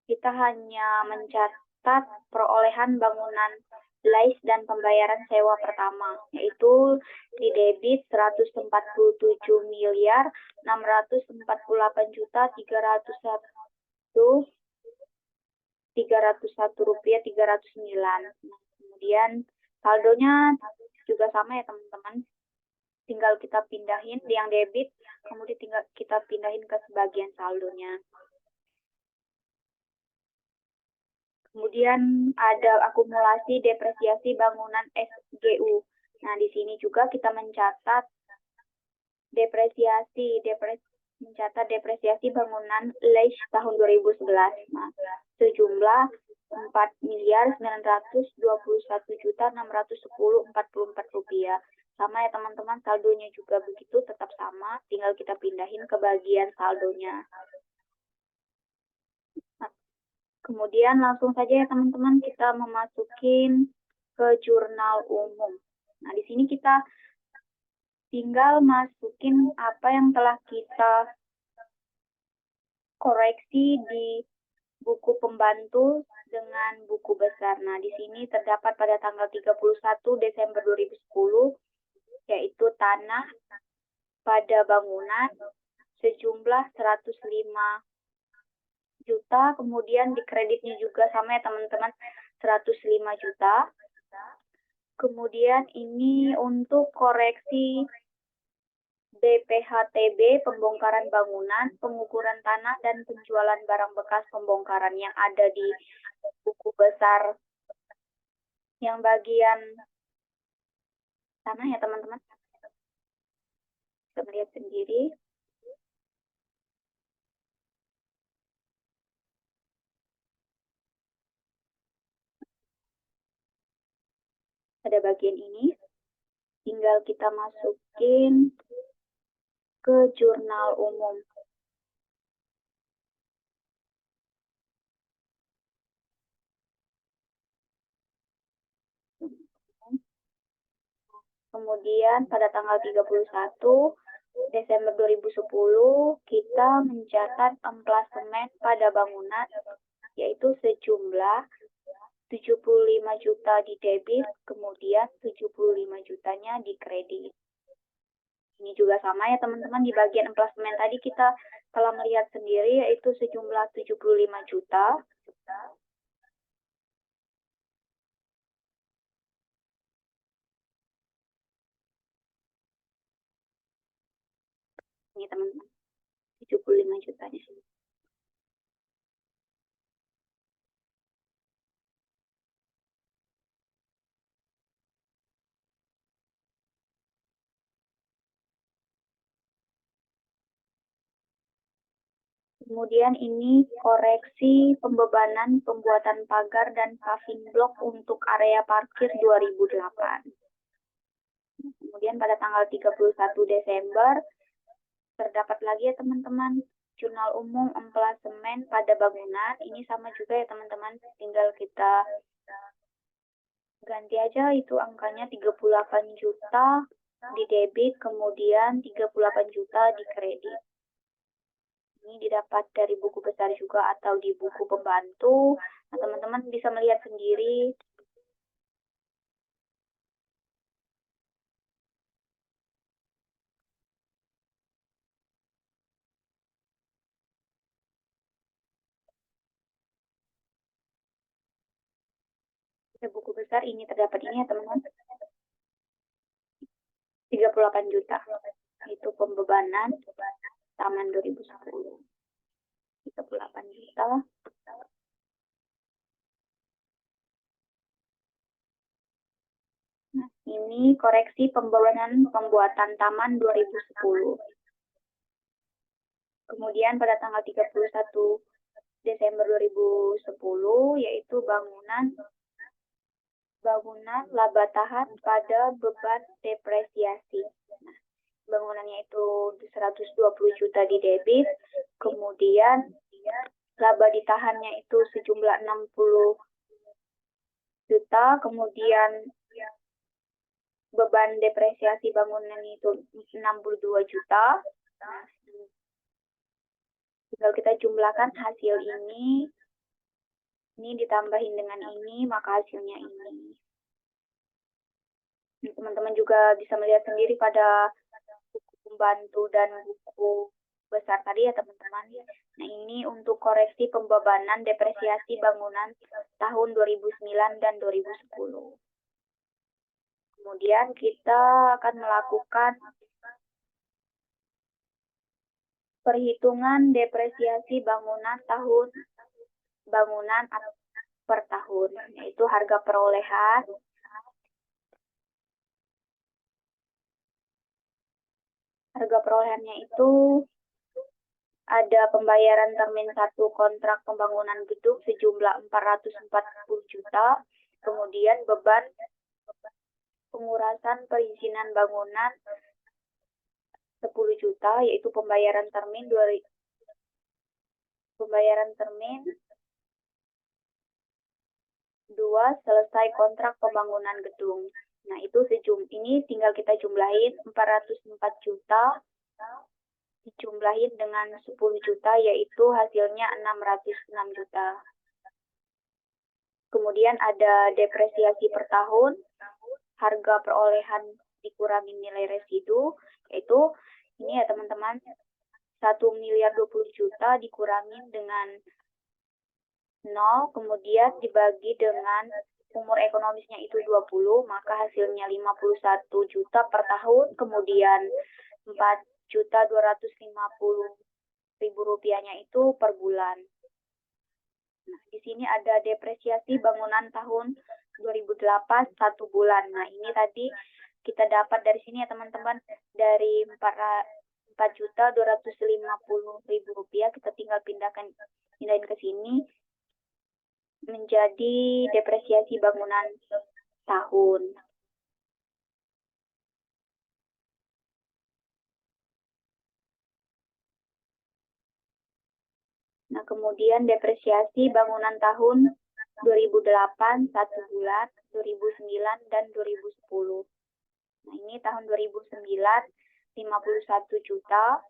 kita hanya mencatat perolehan bangunan LAIS dan pembayaran sewa pertama, yaitu di debit 147 miliar 648 juta 301 rupiah 309. Nah, kemudian saldonya juga sama ya teman-teman, tinggal kita pindahin yang debit, kemudian tinggal kita pindahin ke sebagian saldonya. Kemudian ada akumulasi depresiasi bangunan SGU. Nah, di sini juga kita mencatat depresiasi bangunan LAIS tahun 2011. Nah, sejumlah 4.921.610.44 rupiah. Sama ya teman-teman, saldonya juga begitu, tetap sama, tinggal kita pindahin ke bagian saldonya. Kemudian langsung saja ya teman-teman, kita memasukin ke jurnal umum. Nah, di sini kita tinggal masukin apa yang telah kita koreksi di buku pembantu dengan buku besar. Nah, di sini terdapat pada tanggal 31 Desember 2010, yaitu tanah pada bangunan sejumlah 105 juta, kemudian di kreditnya juga sama ya teman-teman, 105 juta. Kemudian ini untuk koreksi BPHTB, pembongkaran bangunan, pengukuran tanah, dan penjualan barang bekas pembongkaran yang ada di buku besar yang bagian tanah ya teman-teman. Bisa melihat sendiri. Ada bagian ini, tinggal kita masukin ke jurnal umum. Kemudian pada tanggal 31 Desember 2010 kita mencatat emplasemen pada bangunan yaitu sejumlah 75 juta di debit, kemudian 75 jutanya di kredit. Ini juga sama ya teman-teman, di bagian emplasemen tadi kita telah melihat sendiri yaitu sejumlah 75 juta. Ini teman-teman, 75 jutanya. Kemudian ini koreksi pembebanan pembuatan pagar dan paving block untuk area parkir 2008. Kemudian pada tanggal 31 Desember terdapat lagi ya teman-teman jurnal umum emplasemen pada bangunan. Ini sama juga ya teman-teman, tinggal kita ganti aja itu angkanya 38 juta di debit, kemudian 38 juta di kredit. Ini didapat dari buku besar juga atau di buku pembantu. Nah, teman-teman bisa melihat sendiri. Di buku besar ini terdapat ini ya teman-teman. 38 juta. Itu pembebanan Taman 2010. 38 juta. Nah, ini koreksi pembebanan pembuatan Taman 2010. Kemudian pada tanggal 31 Desember 2010 yaitu bangunan laba tahan pada beban depresiasi. Nah, bangunannya itu 120 juta di debit, kemudian laba ditahannya itu sejumlah 60 juta, kemudian beban depresiasi bangunan itu 62 juta. Nah, tinggal kita jumlahkan hasil ini ditambahin dengan ini, maka hasilnya ini. Teman-teman juga bisa melihat sendiri pada buku pembantu dan buku besar tadi ya teman-teman. Nah, ini untuk koreksi pembebanan depresiasi bangunan tahun 2009 dan 2010. Kemudian kita akan melakukan perhitungan depresiasi bangunan per tahun, yaitu harga perolehan. Harga perolehannya itu ada pembayaran termin 1 kontrak pembangunan gedung sejumlah 440 juta, kemudian beban pengurasan perizinan bangunan 10 juta, yaitu pembayaran termin 2 selesai kontrak pembangunan gedung. Nah, itu ini tinggal kita jumlahin 404 juta dijumlahin dengan 10 juta, yaitu hasilnya 606 juta. Kemudian ada depresiasi per tahun, harga perolehan dikurangi nilai residu, yaitu ini ya teman-teman, 1.020 juta dikurangi dengan 0, kemudian dibagi dengan umur ekonomisnya itu 20, maka hasilnya 51 juta per tahun, kemudian 4.250.000 rupiahnya itu per bulan. Nah, di sini ada depresiasi bangunan tahun 2008 1 bulan. Nah, ini tadi kita dapat dari sini ya teman-teman, dari 4.250.000 rupiah, kita tinggal pindahin ke sini menjadi depresiasi bangunan tahun. Nah, kemudian depresiasi bangunan tahun 2008 1 bulan, 2009 dan 2010. Nah, ini tahun 2009 51 juta.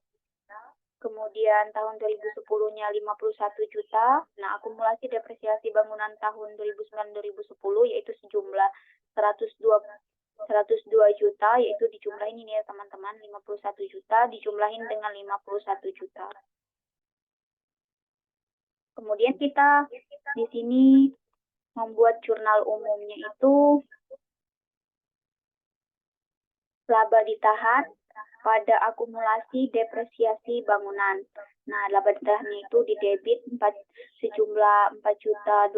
Kemudian tahun 2010-nya 51 juta. Nah, akumulasi depresiasi bangunan tahun 2009-2010 yaitu sejumlah 102 juta, yaitu dijumlahin ini ya teman-teman, 51 juta dijumlahin dengan 51 juta. Kemudian kita di sini membuat jurnal umumnya itu laba ditahan pada akumulasi depresiasi bangunan. Nah, laba ditahannya itu di debit sejumlah 4.250.000,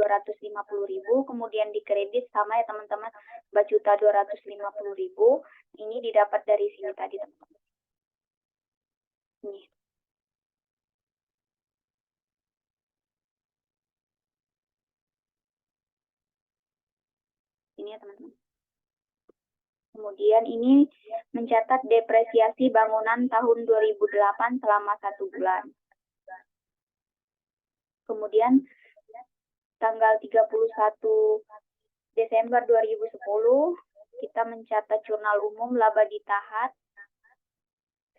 kemudian di kredit sama ya teman-teman, 4.250.000. Ini didapat dari sini tadi teman-teman. Ini. Ini ya teman-teman. Kemudian ini mencatat depresiasi bangunan tahun 2008 selama 1 bulan. Kemudian tanggal 31 Desember 2010 kita mencatat jurnal umum laba ditahan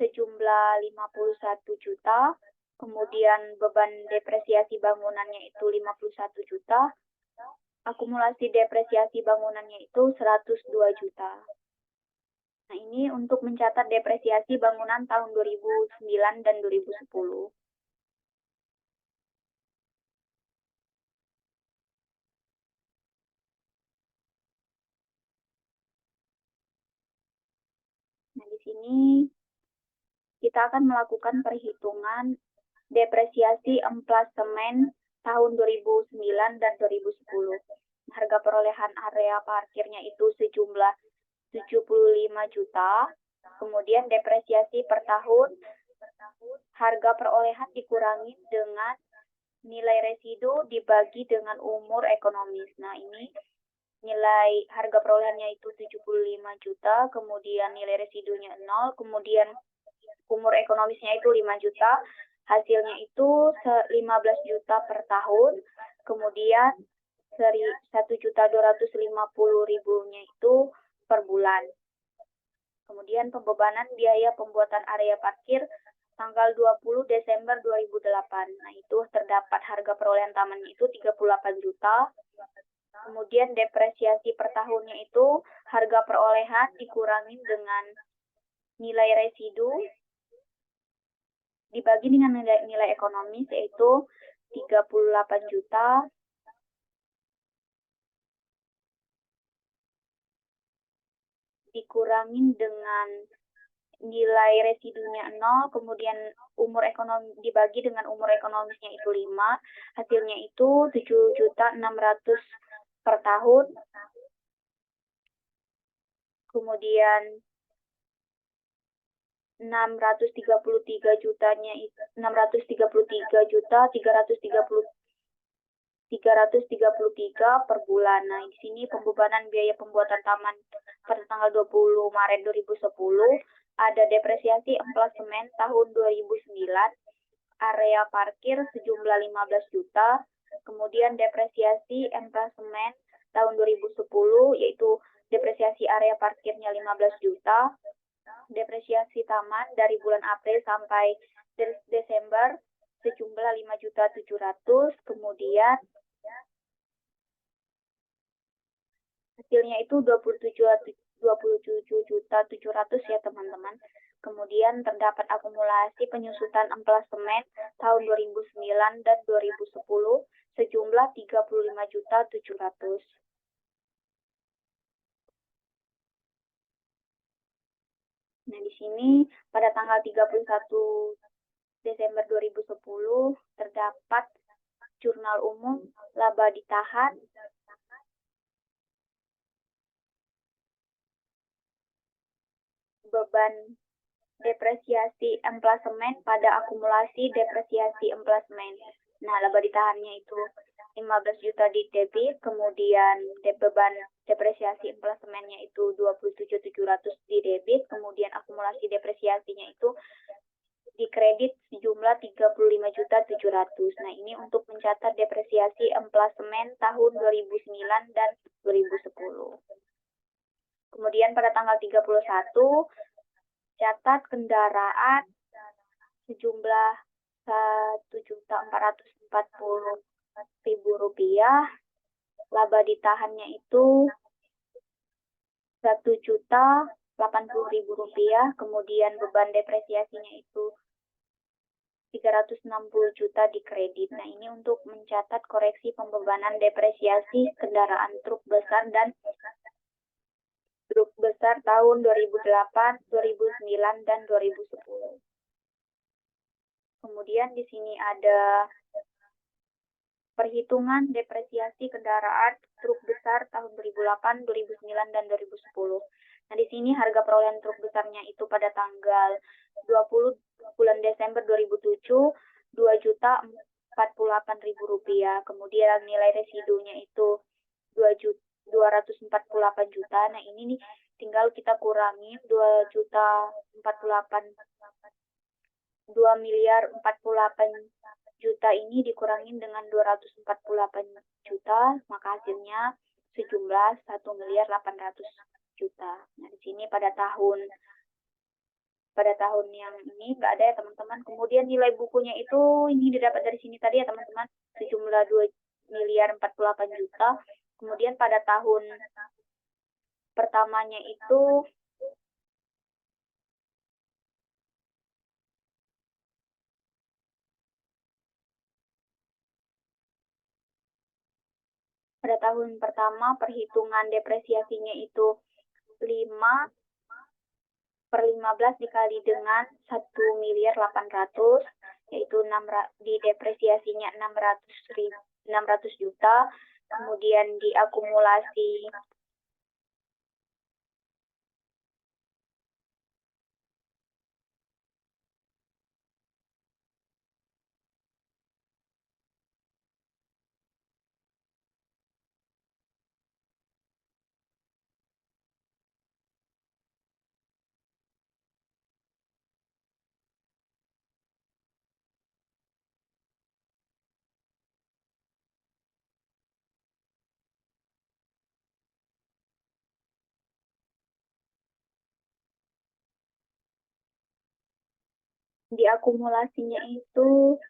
sejumlah 51 juta, kemudian beban depresiasi bangunannya itu 51 juta, akumulasi depresiasi bangunannya itu 102 juta. Nah, ini untuk mencatat depresiasi bangunan tahun 2009 dan 2010. Nah, di sini kita akan melakukan perhitungan depresiasi emplas semen tahun 2009 dan 2010. Harga perolehan area parkirnya itu sejumlah 75 juta. Kemudian depresiasi per tahun, harga perolehan dikurangi dengan nilai residu dibagi dengan umur ekonomis. Nah, ini nilai harga perolehannya itu 75 juta, kemudian nilai residunya 0, kemudian umur ekonomisnya itu 5 juta, hasilnya itu 15 juta per tahun, kemudian 1.250.000-nya itu per bulan. Kemudian pembebanan biaya pembuatan area parkir tanggal 20 Desember 2008. Nah, itu terdapat harga perolehan tamannya itu 38 juta. Kemudian depresiasi per tahunnya itu harga perolehan dikurangi dengan nilai residu dibagi dengan nilai ekonomis yaitu 38 juta dikurangin dengan nilai residunya 0, kemudian umur ekonomi dibagi dengan umur ekonomisnya itu 5, hasilnya itu 7.600.000 per tahun. Kemudian 633 jutanya itu 633.333 per bulan. Nah, di sini pembebanan biaya pembuatan taman pada tanggal 20 Maret 2010 ada depresiasi emplas semen tahun 2009 area parkir sejumlah 15 juta, kemudian depresiasi emplas semen tahun 2010 yaitu depresiasi area parkirnya 15 juta, depresiasi taman dari bulan April sampai Desember sejumlah 5.700.000, kemudian hasilnya itu 27.700.000 ya teman-teman. Kemudian terdapat akumulasi penyusutan emplas semen tahun 2009 dan 2010 sejumlah 35.700.000. Nah, di sini pada tanggal 31 Desember 2010 terdapat jurnal umum laba ditahan beban depresiasi emplas semen pada akumulasi depresiasi emplas semen. Nah, laba ditahannya itu 15 juta di debit, kemudian beban depresiasi emplas semennya itu 27.700 di debit, kemudian akumulasi depresiasinya itu di kredit sejumlah 35.700.000. Nah, ini untuk mencatat depresiasi emplas semen tahun 2009 dan 2010. Kemudian pada tanggal 31 catat kendaraan sejumlah Rp1.440.000, laba ditahannya itu Rp1.080.000, kemudian beban depresiasinya itu 360 juta di kredit. Nah, ini untuk mencatat koreksi pembebanan depresiasi kendaraan truk besar dan truk besar tahun 2008, 2009, dan 2010. Kemudian di sini ada perhitungan depresiasi kendaraan truk besar tahun 2008, 2009, dan 2010. Nah, di sini harga perolehan truk besarnya itu pada tanggal 20 bulan Desember 2007, Rp2.048.000. Kemudian nilai residunya itu 2.248 juta. Nah, ini nih tinggal kita kurangi 2.048 juta ini dikurangin dengan 248 juta, maka hasilnya sejumlah 1.800.000.000 juta. Nah, di sini pada tahun yang ini nggak ada ya teman-teman. Kemudian nilai bukunya itu ini didapat dari sini tadi ya teman-teman, sejumlah 2.048 juta. Kemudian pada tahun pertamanya itu pada tahun pertama perhitungan depresiasinya itu 5/15 dikali dengan 1.800.000, yaitu didepresiasinya 600 juta, kemudian diakumulasi diakumulasinya itu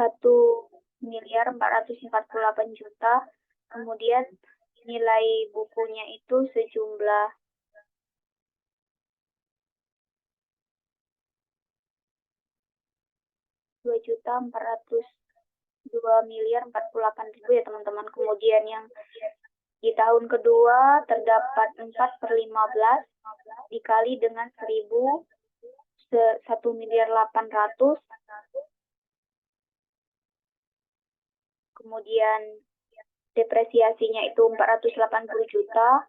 1.448 juta, kemudian nilai bukunya itu sejumlah 2.448.000 ya teman-teman. Kemudian yang di tahun kedua terdapat 4/15 dikali dengan 1.800.000. Kemudian depresiasinya itu 480 juta.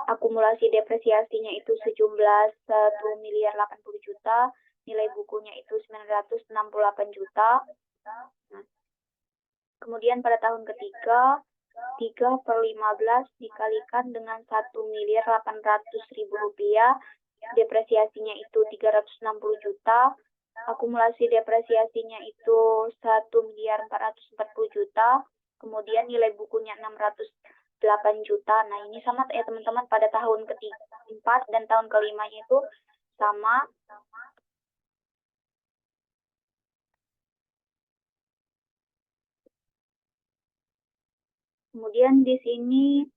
Akumulasi depresiasinya itu sejumlah 1.080 juta. Nilai bukunya itu 968 juta. Nah, kemudian pada tahun ketiga 3/15 dikalikan dengan 1.800.000 rupiah, depresiasinya itu 360 juta, akumulasi depresiasinya itu 1.440 juta, kemudian nilai bukunya 608 juta. Nah, ini sama ya teman-teman, pada tahun keempat dan tahun kelimanya itu sama. Kemudian di sini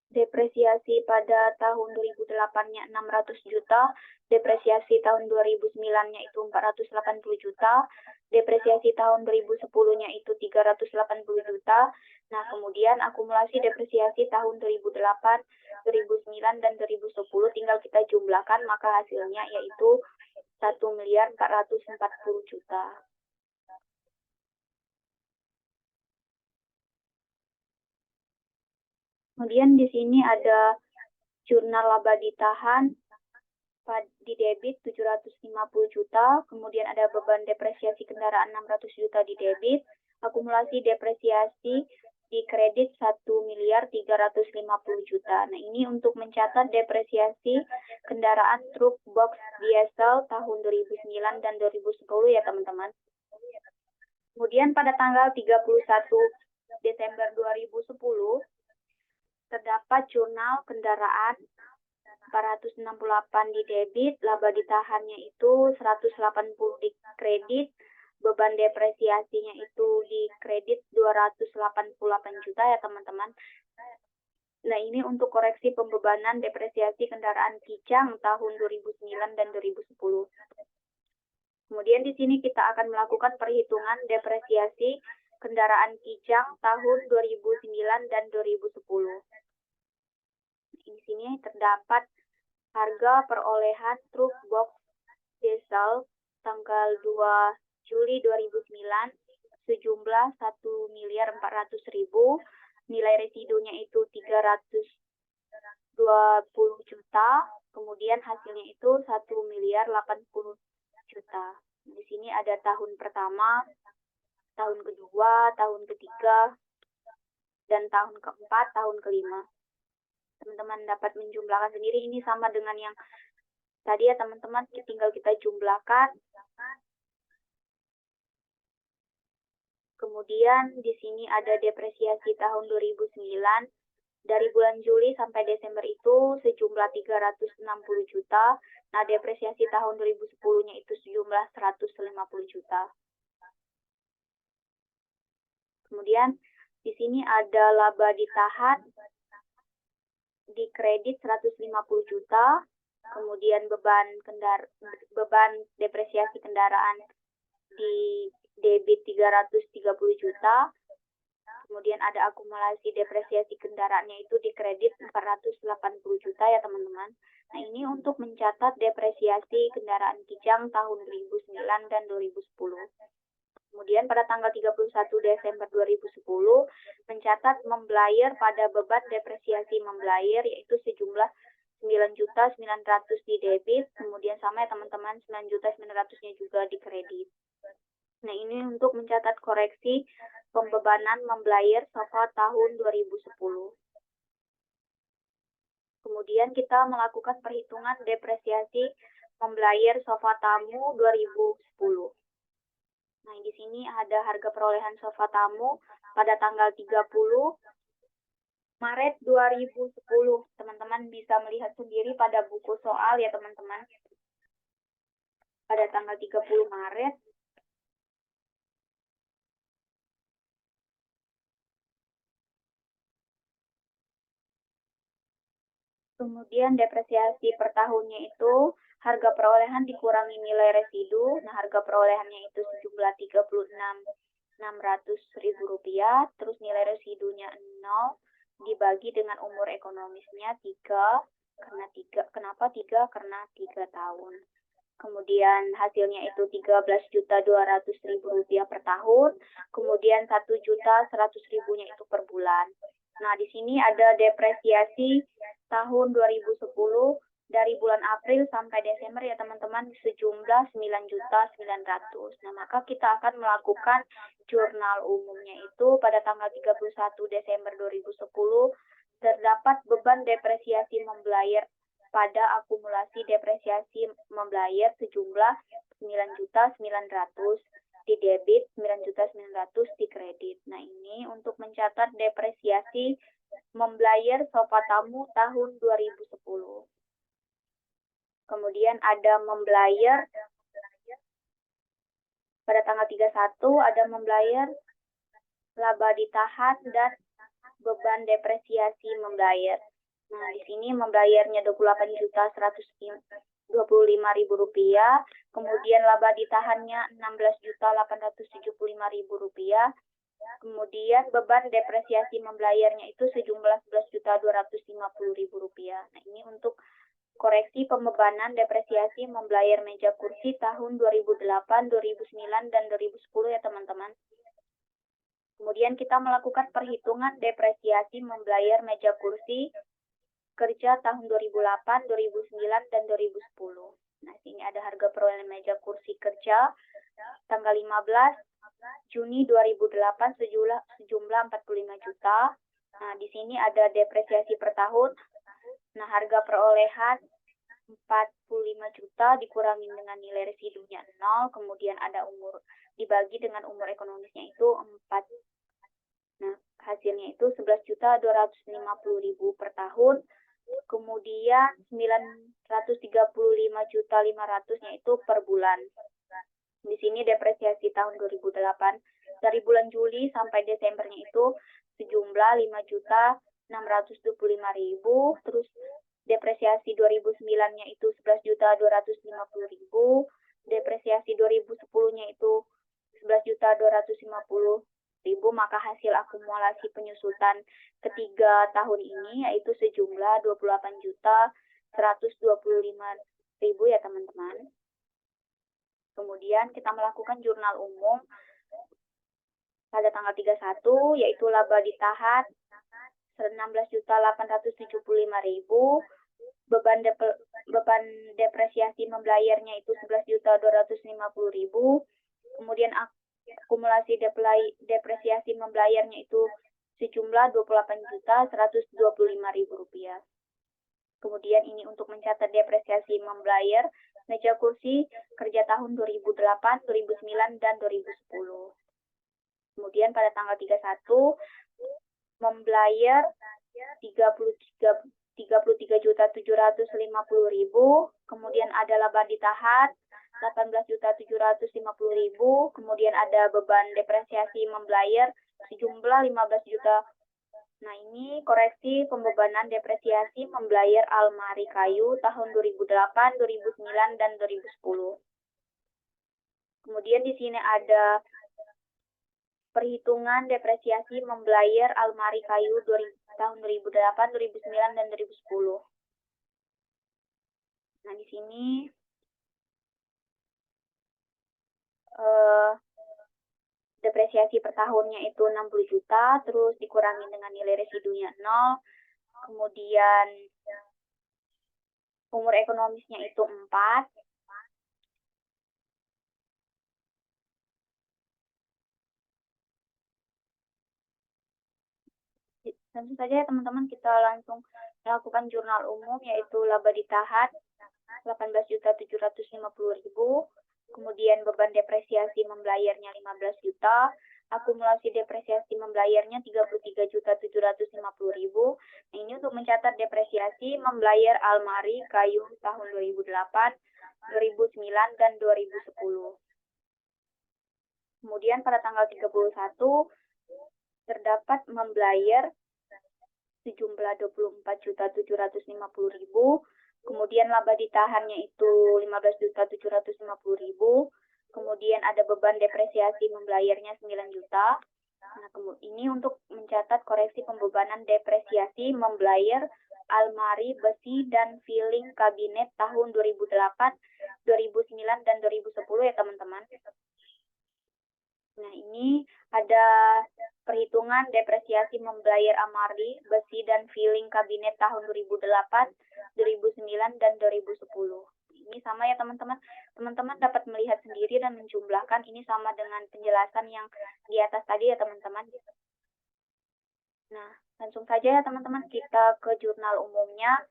depresiasi pada tahun 2008-nya 600 juta, depresiasi tahun 2009-nya itu 480 juta, depresiasi tahun 2010-nya itu 380 juta. Nah, kemudian akumulasi depresiasi tahun 2008, 2009, dan 2010 tinggal kita jumlahkan, maka hasilnya yaitu 1.440 juta. Kemudian di sini ada jurnal laba ditahan di debit 750 juta, kemudian ada beban depresiasi kendaraan 600 juta di debit, akumulasi depresiasi di kredit 1.350 juta. Nah, ini untuk mencatat depresiasi kendaraan truk box diesel tahun 2009 dan 2010 ya teman-teman. Kemudian pada tanggal 31 Desember 2010 terdapat jurnal kendaraan 468 di debit, laba ditahannya itu 180 di kredit, beban depresiasinya itu di kredit 288 juta ya teman-teman. Nah, ini untuk koreksi pembebanan depresiasi kendaraan Kijang tahun 2009 dan 2010. Kemudian di sini kita akan melakukan perhitungan depresiasi kendaraan kijang tahun 2009 dan 2010. Di sini terdapat harga perolehan truk box diesel tanggal 2 Juli 2009 sejumlah 1.400.000, nilai residunya itu 320 juta, kemudian hasilnya itu 1.080 juta. Di sini ada tahun pertama, tahun kedua, tahun ketiga, dan tahun keempat, tahun kelima. Teman-teman dapat menjumlahkan sendiri, ini sama dengan yang tadi ya teman-teman, tinggal kita jumlahkan. Kemudian di sini ada depresiasi tahun 2009, dari bulan Juli sampai Desember itu sejumlah 360 juta. Nah, depresiasi tahun 2010-nya itu sejumlah 150 juta. Kemudian di sini ada laba ditahan di kredit 150 juta, kemudian beban depresiasi kendaraan di debit 330 juta, kemudian ada akumulasi depresiasi kendaraannya itu di kredit 480 juta ya teman-teman. Nah, ini untuk mencatat depresiasi kendaraan kijang tahun 2009 dan 2010. Kemudian pada tanggal 31 Desember 2010 mencatat membayar pada beban depresiasi membayar yaitu sejumlah 9.900.000 di debit, kemudian sama ya teman-teman, 9.900.000-nya juga di kredit. Nah, ini untuk mencatat koreksi pembebanan membayar SOFA tahun 2010. Kemudian kita melakukan perhitungan depresiasi membayar SOFA tamu 2010. Nah, di sini ada harga perolehan SOFA tamu pada tanggal 30 Maret 2010. Teman-teman bisa melihat sendiri pada buku soal ya teman-teman. Pada tanggal 30 Maret. Kemudian depresiasi per tahunnya itu harga perolehan dikurangi nilai residu. Nah, harga perolehannya itu sejumlah 36.600.000 rupiah. Terus nilai residunya 0 dibagi dengan umur ekonomisnya 3. Kenapa 3? Karena 3 tahun. Kemudian hasilnya itu 13.200.000 rupiah per tahun. Kemudian 1.100.000-nya itu per bulan. Nah, di sini ada depresiasi tahun 2010 dari bulan April sampai Desember ya teman-teman sejumlah 9.900.000. Nah, maka kita akan melakukan jurnal umumnya itu pada tanggal 31 Desember 2010 terdapat beban depresiasi membayar pada akumulasi depresiasi membayar sejumlah 9.900.000 di debit, 9.900.000 di kredit. Nah, ini untuk mencatat depresiasi membayar SOFA tamu tahun 2010. Kemudian ada membayar pada tanggal 31 ada membayar laba ditahan dan beban depresiasi membayar. Nah, di sini membayarnya 28.125.000 rupiah, kemudian laba ditahannya 16.875.000 rupiah, kemudian beban depresiasi membayarnya itu sejumlah 11.250.000 rupiah. Nah, ini untuk koreksi pembebanan depresiasi membayar meja kursi tahun 2008, 2009, dan 2010 ya teman-teman. Kemudian kita melakukan perhitungan depresiasi membayar meja kursi kerja tahun 2008, 2009, dan 2010. Nah, sini ada harga perolehan meja kursi kerja tanggal 15 Juni 2008 sejumlah 45 juta. Nah, di sini ada depresiasi per tahun. Nah, harga perolehan 45 juta dikurangi dengan nilai residunya 0, kemudian ada umur dibagi dengan umur ekonomisnya itu 4. Nah, hasilnya itu 11.250.000 per tahun. Kemudian 935.500.000-nya itu per bulan. Di sini depresiasi tahun 2008 dari bulan Juli sampai Desembernya itu sejumlah 5.625.000. Terus depresiasi 2009-nya itu 11.250.000. Depresiasi 2010-nya itu 11.250.000 maka hasil akumulasi penyusutan ketiga tahun ini yaitu sejumlah 28.125.000 ya teman-teman. Kemudian kita melakukan jurnal umum pada tanggal 31 yaitu laba ditahan 16.875.000, beban depresiasi membayarnya itu 11.250.000, kemudian akumulasi depresiasi membayarnya itu sejumlah 28.125.000 rupiah. Kemudian ini untuk mencatat depresiasi membayar meja kursi kerja tahun 2008, 2009, dan 2010. Kemudian pada tanggal 31 membayar 33.750.000, kemudian ada laba ditahan 18.750.000, kemudian ada beban depresiasi membayar sejumlah 15 juta. Nah, ini koreksi pembebanan depresiasi membayar almari kayu tahun 2008, 2009, dan 2010. Kemudian di sini ada perhitungan depresiasi membayar almari kayu tahun 2008, 2009, dan 2010. Nah, di sini depresiasi per tahunnya itu 60 juta, terus dikurangi dengan nilai residunya 0, kemudian umur ekonomisnya itu 4, tentu saja teman-teman kita langsung melakukan jurnal umum yaitu laba ditahan 18.750.000, kemudian beban depresiasi membayarnya 15 juta, akumulasi depresiasi membayarnya 33.750.000. Nah, ini untuk mencatat depresiasi membayar almari kayu tahun 2008, 2009, dan 2010. Kemudian pada tanggal 31 terdapat membayar sejumlah 24.750.000, kemudian laba ditahannya itu 15.750.000, kemudian ada beban depresiasi membayarnya 9 juta. Nah, ini untuk mencatat koreksi pembebanan depresiasi membayar almari besi dan filing kabinet tahun 2008, 2009, dan 2010 ya teman-teman. Nah, ini ada perhitungan depresiasi membayar almari, besi, dan filing kabinet tahun 2008, 2009, dan 2010. Ini sama ya teman-teman. Teman-teman dapat melihat sendiri dan menjumlahkan ini sama dengan penjelasan yang di atas tadi ya teman-teman. Nah, langsung saja ya teman-teman kita ke jurnal umumnya.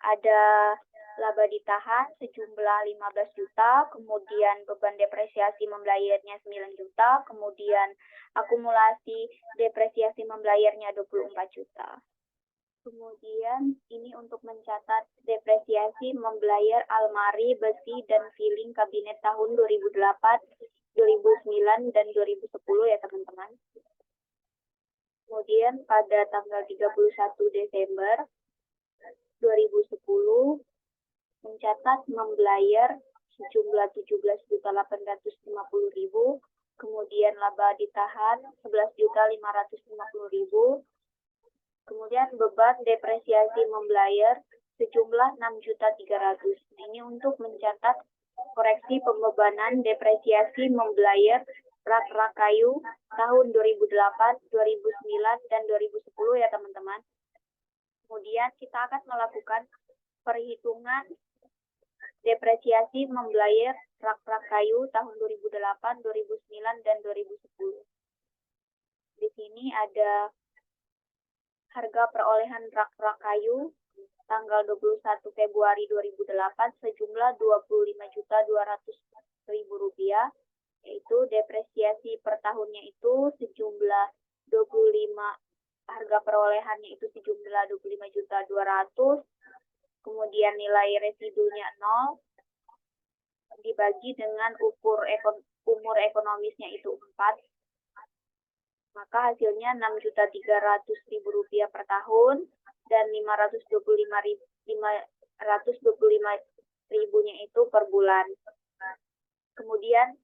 Ada laba ditahan sejumlah 15 juta, kemudian beban depresiasi membayarnya 9 juta, kemudian akumulasi depresiasi membayarnya 24 juta. Kemudian ini untuk mencatat depresiasi membayar almari, besi, dan filing kabinet tahun 2008, 2009, dan 2010 ya teman-teman. Kemudian pada tanggal 31 Desember 2010 mencatat membayar sejumlah 17.850.000, kemudian laba ditahan 11.550.000, kemudian beban depresiasi membayar sejumlah 6.300.000. Ini untuk mencatat koreksi pembebanan depresiasi membayar rak-rak kayu tahun 2008, 2009, dan 2010 ya teman-teman. Kemudian kita akan melakukan perhitungan depresiasi membayar rak-rak kayu tahun 2008, 2009, dan 2010. Di sini ada harga perolehan rak-rak kayu tanggal 21 Februari 2008 sejumlah 25.200.000 rupiah, yaitu depresiasi per tahunnya itu sejumlah 25, harga perolehannya itu sejumlah 25.200.000, kemudian nilai residunya 0, dibagi dengan umur ekonomisnya itu 4, maka hasilnya 6.300.000 rupiah per tahun, dan 525.000-nya itu per bulan. Kemudian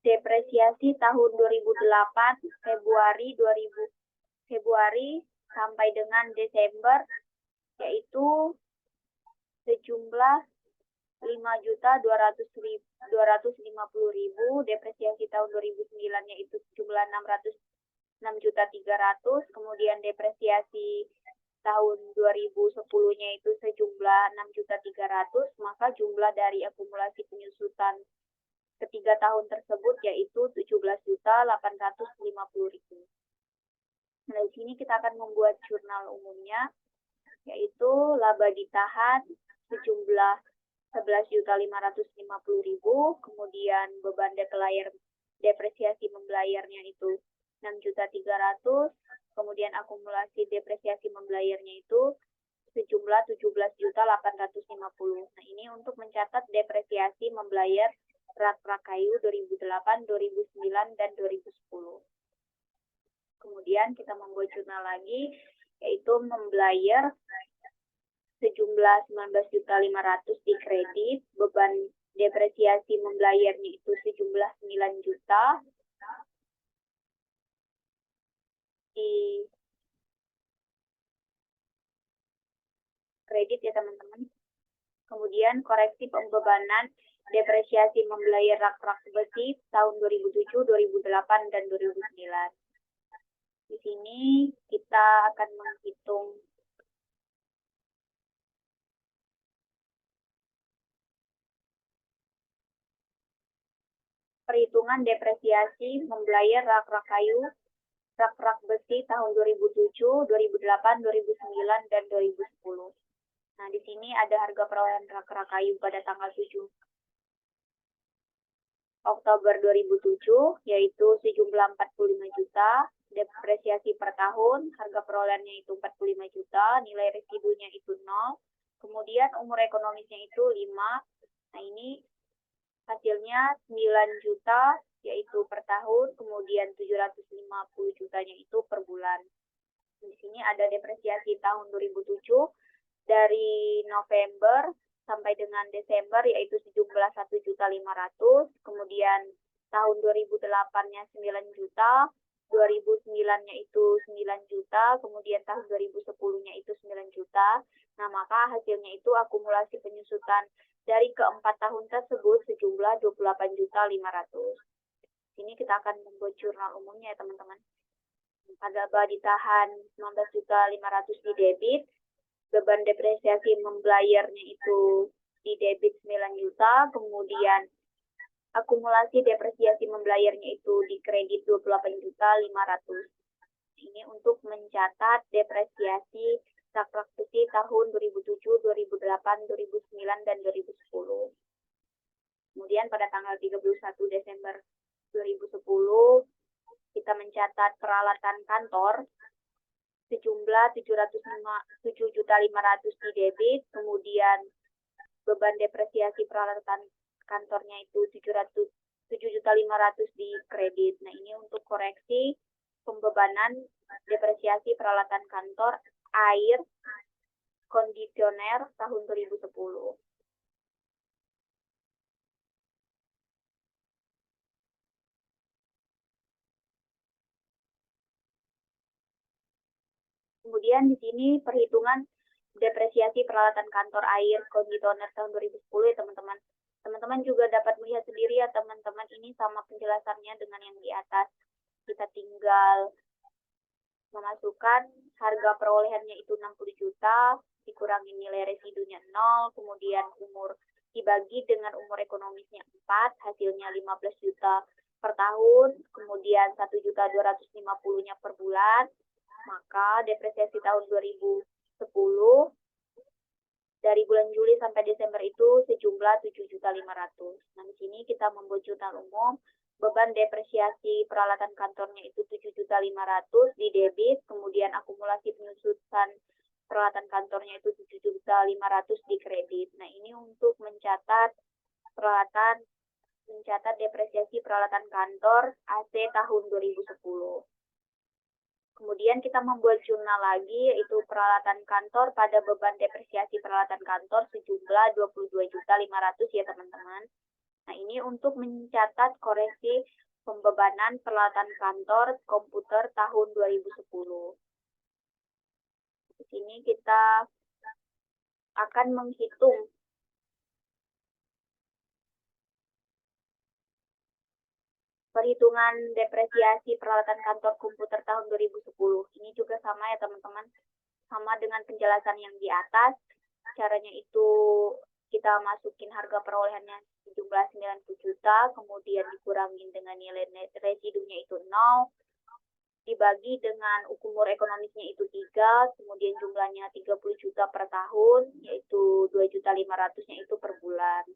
depresiasi tahun 2008 Februari sampai dengan Desember, yaitu sejumlah 5.250.000, depresiasi tahun 2009 yaitu sejumlah 606.300.000, kemudian depresiasi tahun 2010-nya itu sejumlah 6.300.000, maka jumlah dari akumulasi penyusutan ketiga tahun tersebut yaitu 17.850.000. Nah, di sini kita akan membuat jurnal umumnya, yaitu laba ditahan sejumlah 11.550.000, kemudian beban depresiasi membayarnya itu 6.300.000, kemudian akumulasi depresiasi membayarnya itu sejumlah 17.850.000. Nah, ini untuk mencatat depresiasi membayar rak-rak kayu 2008, 2009, dan 2010. Kemudian kita membuat jurnal lagi, yaitu membayar sejumlah 19.500.000 di kredit, beban depresiasi membayarnya itu sejumlah 9 juta di kredit ya teman-teman. Kemudian koreksi pembebanan depresiasi membayar rak-rak besi tahun 2007, 2008, dan 2009. Di sini kita akan menghitung perhitungan depresiasi membayar rak-rak kayu, rak-rak besi tahun 2007, 2008, 2009, dan 2010. Nah, di sini ada harga perolehan rak-rak kayu pada tanggal 7 Oktober 2007, yaitu sejumlah 45 juta, depresiasi per tahun, harga perolehannya itu 45 juta, nilai residunya itu 0, kemudian umur ekonomisnya itu 5, nah ini hasilnya 9 juta, yaitu per tahun, kemudian 750 jutanya itu per bulan. Di sini ada depresiasi tahun 2007, dari November sampai dengan Desember yaitu sejumlah 1.500.000, kemudian tahun 2008-nya 9 juta, 2009-nya itu 9 juta, kemudian tahun 2010-nya itu 9 juta. Nah, maka hasilnya itu akumulasi penyusutan dari keempat tahun tersebut sejumlah 28.500.000. Sini kita akan membuat jurnal umumnya ya teman-teman. Pada laba ditahan 19.500.000 di debit, beban depresiasi membayarnya itu di debit 9 juta, kemudian akumulasi depresiasi membayarnya itu di kredit 28.500.000. Ini untuk mencatat depresiasi rak-rak besi tahun 2007, 2008, 2009, dan 2010. Kemudian pada tanggal 31 Desember 2010, kita mencatat peralatan kantor sejumlah 7.500.000 di debit, kemudian beban depresiasi peralatan kantornya itu 7.500.000 di kredit. Nah, ini untuk koreksi pembebanan depresiasi peralatan kantor, air, kondisioner tahun 2010. Kemudian di sini perhitungan depresiasi peralatan kantor air kondisioner tahun 2010 ya teman-teman. Teman-teman juga dapat melihat sendiri ya teman-teman, ini sama penjelasannya dengan yang di atas. Kita tinggal memasukkan harga perolehannya itu 60 juta, dikurangi nilai residunya 0, kemudian umur dibagi dengan umur ekonomisnya 4, hasilnya 15 juta per tahun, kemudian 1.250.000-nya per bulan. Maka depresiasi tahun 2010 dari bulan Juli sampai Desember itu sejumlah 7.500.000. Nah, di sini kita membuat jurnal umum, beban depresiasi peralatan kantornya itu 7.500.000 di debit, kemudian akumulasi penyusutan peralatan kantornya itu 7.500.000 di kredit. Nah, ini untuk mencatat depresiasi peralatan kantor AC tahun 2010. Kemudian kita membuat jurnal lagi, yaitu peralatan kantor pada beban depresiasi peralatan kantor sejumlah 22.500.000 ya teman-teman. Nah, ini untuk mencatat koreksi pembebanan peralatan kantor komputer tahun 2010. Di sini kita akan menghitung perhitungan depresiasi peralatan kantor komputer tahun 2010. Ini juga sama ya teman-teman, sama dengan penjelasan yang di atas. Caranya itu kita masukin harga perolehannya sejumlah 90 juta, kemudian dikurangin dengan nilai residunya itu 0, dibagi dengan umur ekonomisnya itu 3, kemudian jumlahnya 30 juta per tahun, yaitu 2.500.000-nya itu per bulan.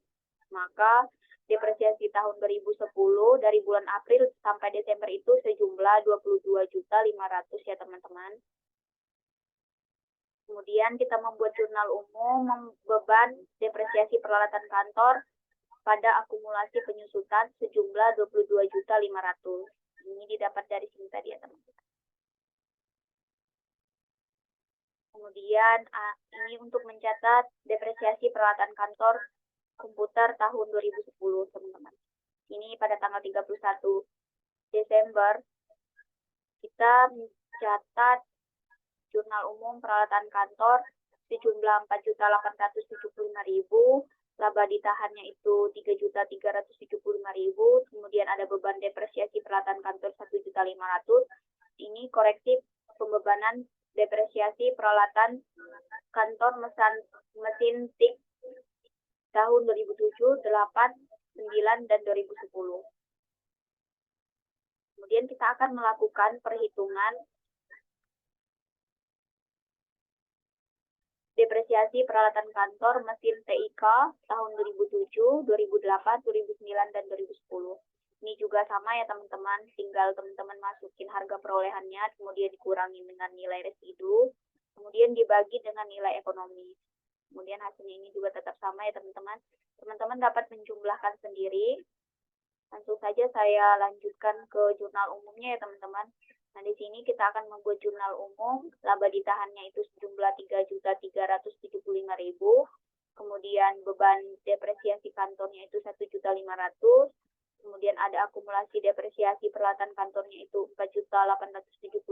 Maka depresiasi tahun 2010 dari bulan April sampai Desember itu sejumlah 22.500.000 ya teman-teman. Kemudian kita membuat jurnal umum beban depresiasi peralatan kantor pada akumulasi penyusutan sejumlah 22.500.000. Ini didapat dari sini tadi ya teman-teman. Kemudian ini untuk mencatat depresiasi peralatan kantor komputer tahun 2010 teman-teman. Ini pada tanggal 31 Desember kita mencatat jurnal umum peralatan kantor sejumlah 4.875.000, laba ditahannya itu 3.375.000, kemudian ada beban depresiasi peralatan kantor 1.500.000. Ini koreksi pembebanan depresiasi peralatan kantor mesin TIK tahun 2007, 8, 9, dan 2010. Kemudian kita akan melakukan perhitungan depresiasi peralatan kantor mesin TIK tahun 2007, 2008, 2009, dan 2010. Ini juga sama ya teman-teman, tinggal teman-teman masukin harga perolehannya, kemudian dikurangi dengan nilai residu, kemudian dibagi dengan nilai ekonomi. Kemudian hasilnya ini juga tetap sama ya teman-teman. Teman-teman dapat menjumlahkan sendiri. Langsung saja saya lanjutkan ke jurnal umumnya ya teman-teman. Nah, di sini kita akan membuat jurnal umum, laba ditahannya itu sejumlah 3.375.000, kemudian beban depresiasi kantornya itu 1.500.000, kemudian ada akumulasi depresiasi peralatan kantornya itu 4.875.000.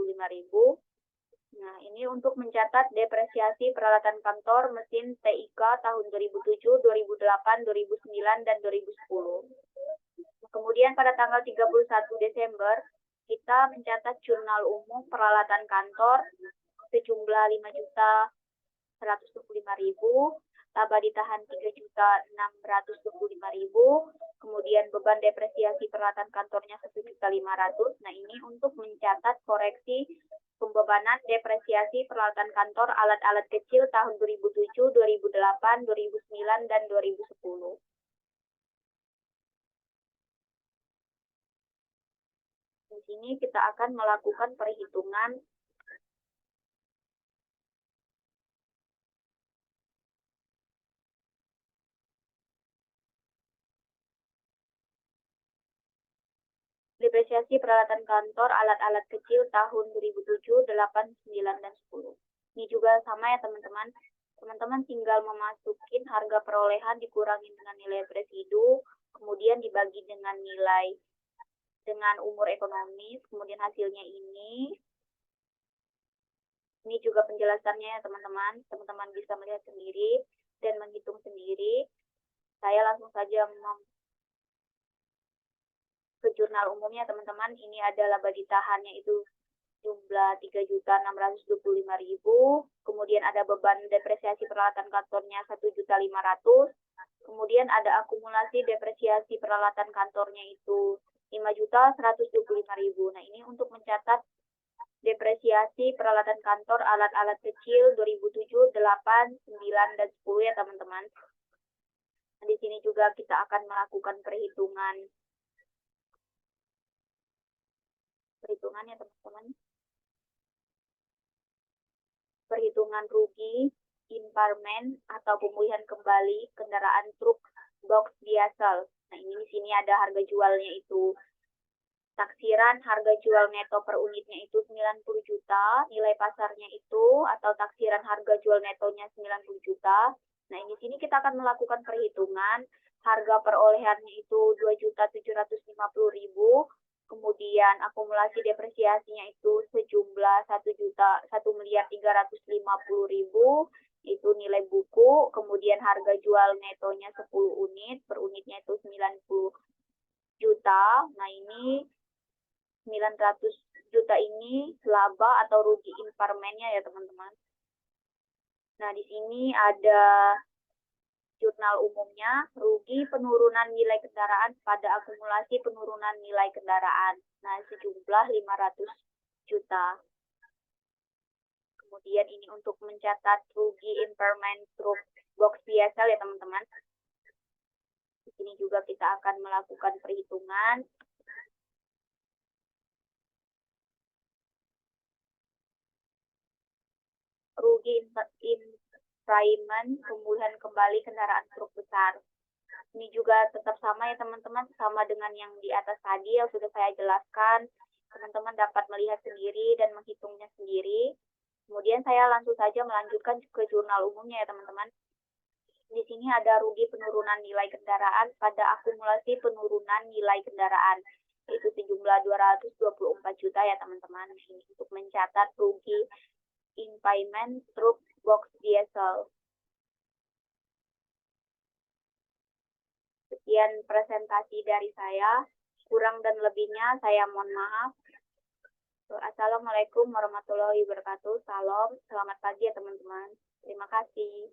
Nah, ini untuk mencatat depresiasi peralatan kantor mesin TIK tahun 2007, 2008, 2009, dan 2010. Kemudian pada tanggal 31 Desember, kita mencatat jurnal umum peralatan kantor sejumlah 5.125.000, laba ditahan 3.625.000, kemudian beban depresiasi peralatan kantornya 1.500.000. Nah, ini untuk mencatat koreksi pembebanan depresiasi peralatan kantor alat-alat kecil tahun 2007, 2008, 2009, dan 2010. Di sini kita akan melakukan perhitungan depresiasi peralatan kantor alat-alat kecil tahun 2007, 8, 9, dan 10. Ini juga sama ya teman-teman. Teman-teman tinggal memasukin harga perolehan dikurangi dengan nilai residu, kemudian dibagi dengan nilai dengan umur ekonomis, kemudian hasilnya ini. Ini juga penjelasannya ya teman-teman. Teman-teman bisa melihat sendiri dan menghitung sendiri. Saya langsung saja ke jurnal umumnya teman-teman. Ini ada laba ditahannya itu jumlah 3.625.000, kemudian ada beban depresiasi peralatan kantornya 1.500.000, kemudian ada akumulasi depresiasi peralatan kantornya itu 5.125.000. Nah, ini untuk mencatat depresiasi peralatan kantor alat-alat kecil 2007, 8, 9, dan 10 ya teman-teman. Nah, di sini juga kita akan melakukan perhitungannya teman-teman. Perhitungan rugi, impairment atau pemulihan kembali kendaraan truk box diesel. Nah, ini di sini ada harga jualnya itu. Taksiran harga jual neto per unitnya itu 90 juta, nilai pasarnya itu atau taksiran harga jual netonya 90 juta. Nah, di sini kita akan melakukan perhitungan harga perolehannya itu 2.750.000, kemudian akumulasi depresiasinya itu sejumlah 1.350.000, itu nilai buku, kemudian harga jual netonya 10 unit, per unitnya itu 90 juta. Nah, ini 900 juta ini laba atau rugi impairment-nya ya, teman-teman. Nah, di sini ada jurnal umumnya, rugi penurunan nilai kendaraan pada akumulasi penurunan nilai kendaraan. Nah, sejumlah 500 juta. Kemudian ini untuk mencatat rugi impairment truk box biasa ya, teman-teman. Di sini juga kita akan melakukan perhitungan. Rugi impairment pemulihan kembali kendaraan truk besar. Ini juga tetap sama ya, teman-teman, sama dengan yang di atas tadi yang sudah saya jelaskan. Teman-teman dapat melihat sendiri dan menghitungnya sendiri. Kemudian saya langsung saja melanjutkan ke jurnal umumnya ya, teman-teman. Di sini ada rugi penurunan nilai kendaraan pada akumulasi penurunan nilai kendaraan, yaitu sejumlah 224 juta ya, teman-teman. Ini untuk mencatat rugi impairment truk box diesel. Sekian presentasi dari saya. Kurang dan lebihnya saya mohon maaf. Assalamualaikum warahmatullahi wabarakatuh. Salam, selamat pagi ya, teman-teman. Terima kasih.